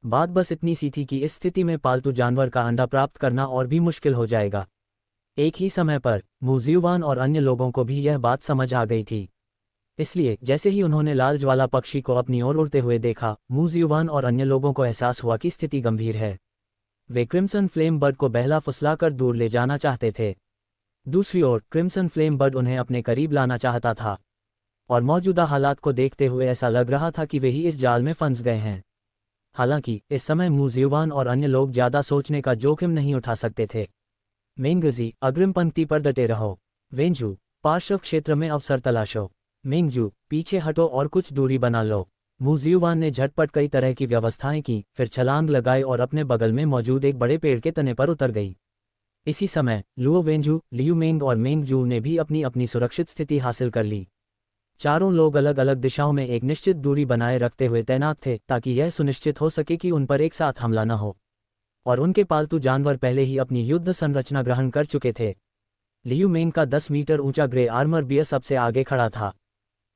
बात बस इतनी सी थी कि इस स्थिति में पालतू जानवर का अंडा प्राप्त करना और भी मुश्किल हो जाएगा। एक ही समय पर मूजियुवान और अन्य लोगों को भी यह बात समझ आ गई थी। इसलिए जैसे ही उन्होंने लाल ज्वाला पक्षी को अपनी ओर उड़ते हुए देखा, मूजियुवान और अन्य लोगों को एहसास हुआ कि स्थिति गंभीर है। वे क्रिम्सन फ्लेम बर्ड को बहला फुसलाकर दूर ले जाना चाहते थे। दूसरी ओर क्रिम्सन फ्लेम बर्ड उन्हें अपने करीब लाना चाहता था, और मौजूदा हालात को देखते हुए ऐसा लग रहा था कि वे ही इस जाल में फंस गए हैं। हालांकि इस समय मूजियुवान और अन्य लोग ज़्यादा सोचने का जोखिम नहीं उठा सकते थे। मेंगजी, अग्रिम पंक्ति पर डटे रहो। वेंजू, पार्श्व क्षेत्र में अवसर तलाशो। मेंगजू, पीछे हटो और कुछ दूरी बना लो। मूजियुवान ने झटपट कई तरह की व्यवस्थाएं की, फिर छलांग लगाई और अपने बगल में मौजूद एक बड़े पेड़ के तने पर उतर गई। इसी समय लुओ वेंजू, लियू मेंग और मेंगजू ने भी अपनी अपनी सुरक्षित स्थिति हासिल कर ली। चारों लोग अलग अलग दिशाओं में एक निश्चित दूरी बनाए रखते हुए तैनात थे, ताकि यह सुनिश्चित हो सके कि उन पर एक साथ हमला न हो, और उनके पालतू जानवर पहले ही अपनी युद्ध संरचना ग्रहण कर चुके थे। लियू मेंग का 10 मीटर ऊंचा ग्रे आर्मर बियर सबसे आगे खड़ा था।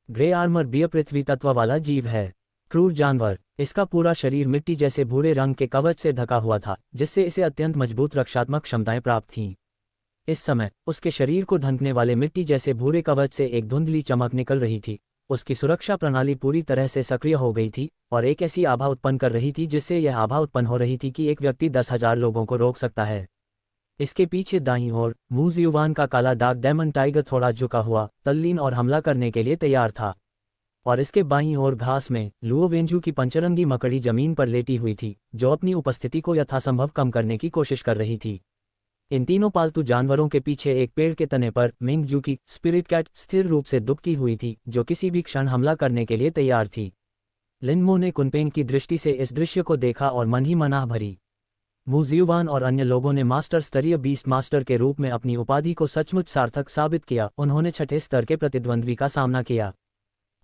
ग्रे आर्मर बियर पृथ्वी तत्व वाला जीव है, क्रूर जानवर। इसका पूरा शरीर मिट्टी जैसे भूरे रंग के कवच से ढका हुआ था, जिससे इसे अत्यंत मजबूत रक्षात्मक क्षमताएं प्राप्त थीं। इस समय उसके शरीर को ढंकने वाले मिट्टी जैसे भूरे कवच से एक धुंधली चमक निकल रही थी। उसकी सुरक्षा प्रणाली पूरी तरह से सक्रिय हो गई थी और एक ऐसी आभा उत्पन्न कर रही थी जिससे यह आभा उत्पन्न हो रही थी कि एक व्यक्ति 10,000 लोगों को रोक सकता है। इसके पीछे दाईं ओर मूजियुवान का काला डार्क डेमन टाइगर थोड़ा झुका हुआ, तल्लीन और हमला करने के लिए तैयार था, और इसके बाईं ओर घास में लुओ वेंजू की पंचरंगी मकड़ी जमीन पर लेटी हुई थी, जो अपनी उपस्थिति को यथासंभव कम करने की कोशिश कर रही थी। इन तीनों पालतू जानवरों के पीछे एक पेड़ के तने पर मेंगजू की स्पिरिट कैट स्थिर रूप से दुबकी हुई थी, जो किसी भी क्षण हमला करने के लिए तैयार थी। लिनमो ने कुनपेंग की दृष्टि से इस दृश्य को देखा और मन ही मनाह भरी। मूजियुवान और अन्य लोगों ने मास्टर स्तरीय बीस्ट मास्टर के रूप में अपनी उपाधि को सचमुच सार्थक साबित किया। उन्होंने छठे स्तर के प्रतिद्वंद्वी का सामना किया।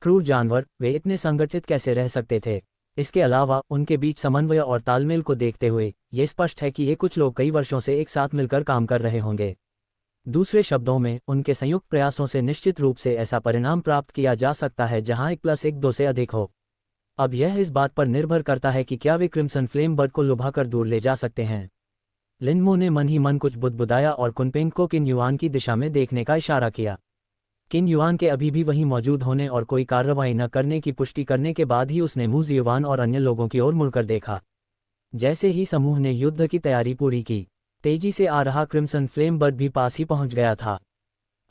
क्रूर जानवर, वे इतने संगठित कैसे रह सकते थे? इसके अलावा उनके बीच समन्वय और तालमेल को देखते हुए ये स्पष्ट है कि ये कुछ लोग कई वर्षों से एक साथ मिलकर काम कर रहे होंगे। दूसरे शब्दों में, उनके संयुक्त प्रयासों से निश्चित रूप से ऐसा परिणाम प्राप्त किया जा सकता है जहां 1+1 2 से अधिक हो। अब यह इस बात पर निर्भर करता है कि क्या वे क्रिम्सन फ्लेम बर्ड को लुभाकर दूर ले जा सकते हैं। लिनमो ने मन ही मन कुछ बुदबुदाया और कुनपेंग को किन युआन की दिशा में देखने का इशारा किया। किन युआन के अभी भी वहीं मौजूद होने और कोई कार्रवाई न करने की पुष्टि करने के बाद ही उसने मूजियुवान और अन्य लोगों की ओर मुड़कर देखा। जैसे ही समूह ने युद्ध की तैयारी पूरी की, तेजी से आ रहा क्रिम्सन फ्लेम बर्ड भी पास ही पहुंच गया था।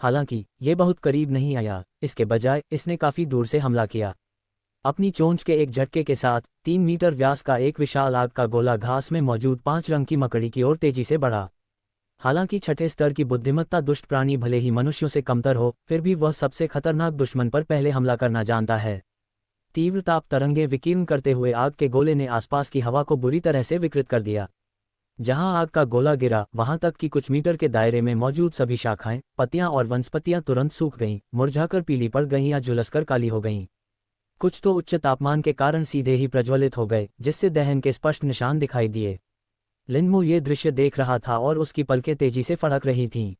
हालांकि ये बहुत करीब नहीं आया, इसके बजाय इसने काफी दूर से हमला किया। अपनी चोंच के एक झटके के साथ 3 मीटर व्यास का एक विशाल आग का गोला घास में मौजूद 5 रंग की मकड़ी की ओर तेजी से बढ़ा। हालांकि छठे स्तर की बुद्धिमत्ता दुष्ट प्राणी भले ही मनुष्यों से कमतर हो, फिर भी वह सबसे खतरनाक दुश्मन पर पहले हमला करना जानता है। तीव्र ताप तरंगे विकीर्ण करते हुए आग के गोले ने आसपास की हवा को बुरी तरह से विकृत कर दिया। जहां आग का गोला गिरा, वहां तक कि कुछ मीटर के दायरे में मौजूद सभी शाखाएं, पत्तियां और वनस्पतियां तुरंत सूख गईं, मुरझाकर पीली पड़ गईं या झुलसकर काली हो गईं। कुछ तो उच्च तापमान के कारण सीधे ही प्रज्वलित हो गए, जिससे दहन के स्पष्ट निशान दिखाई दिए। लिनमो ये दृश्य देख रहा था और उसकी पलकें तेजी से फड़क रही थीं।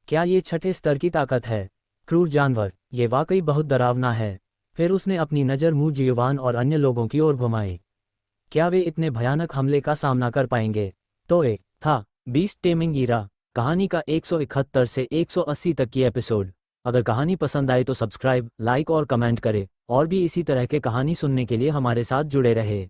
क्या ये छठे स्तर की ताकत है? क्रूर जानवर, ये वाकई बहुत डरावना है। फिर उसने अपनी नज़र मूजियुवान और अन्य लोगों की ओर घुमाई। क्या वे इतने भयानक हमले का सामना कर पाएंगे? तो एक था बीस्ट टेमिंग ईरा, कहानी का 171 से 180 तक की एपिसोड। अगर कहानी पसंद आए तो सब्सक्राइब, लाइक और कमेंट करें, और भी इसी तरह के कहानी सुनने के लिए हमारे साथ जुड़े रहे।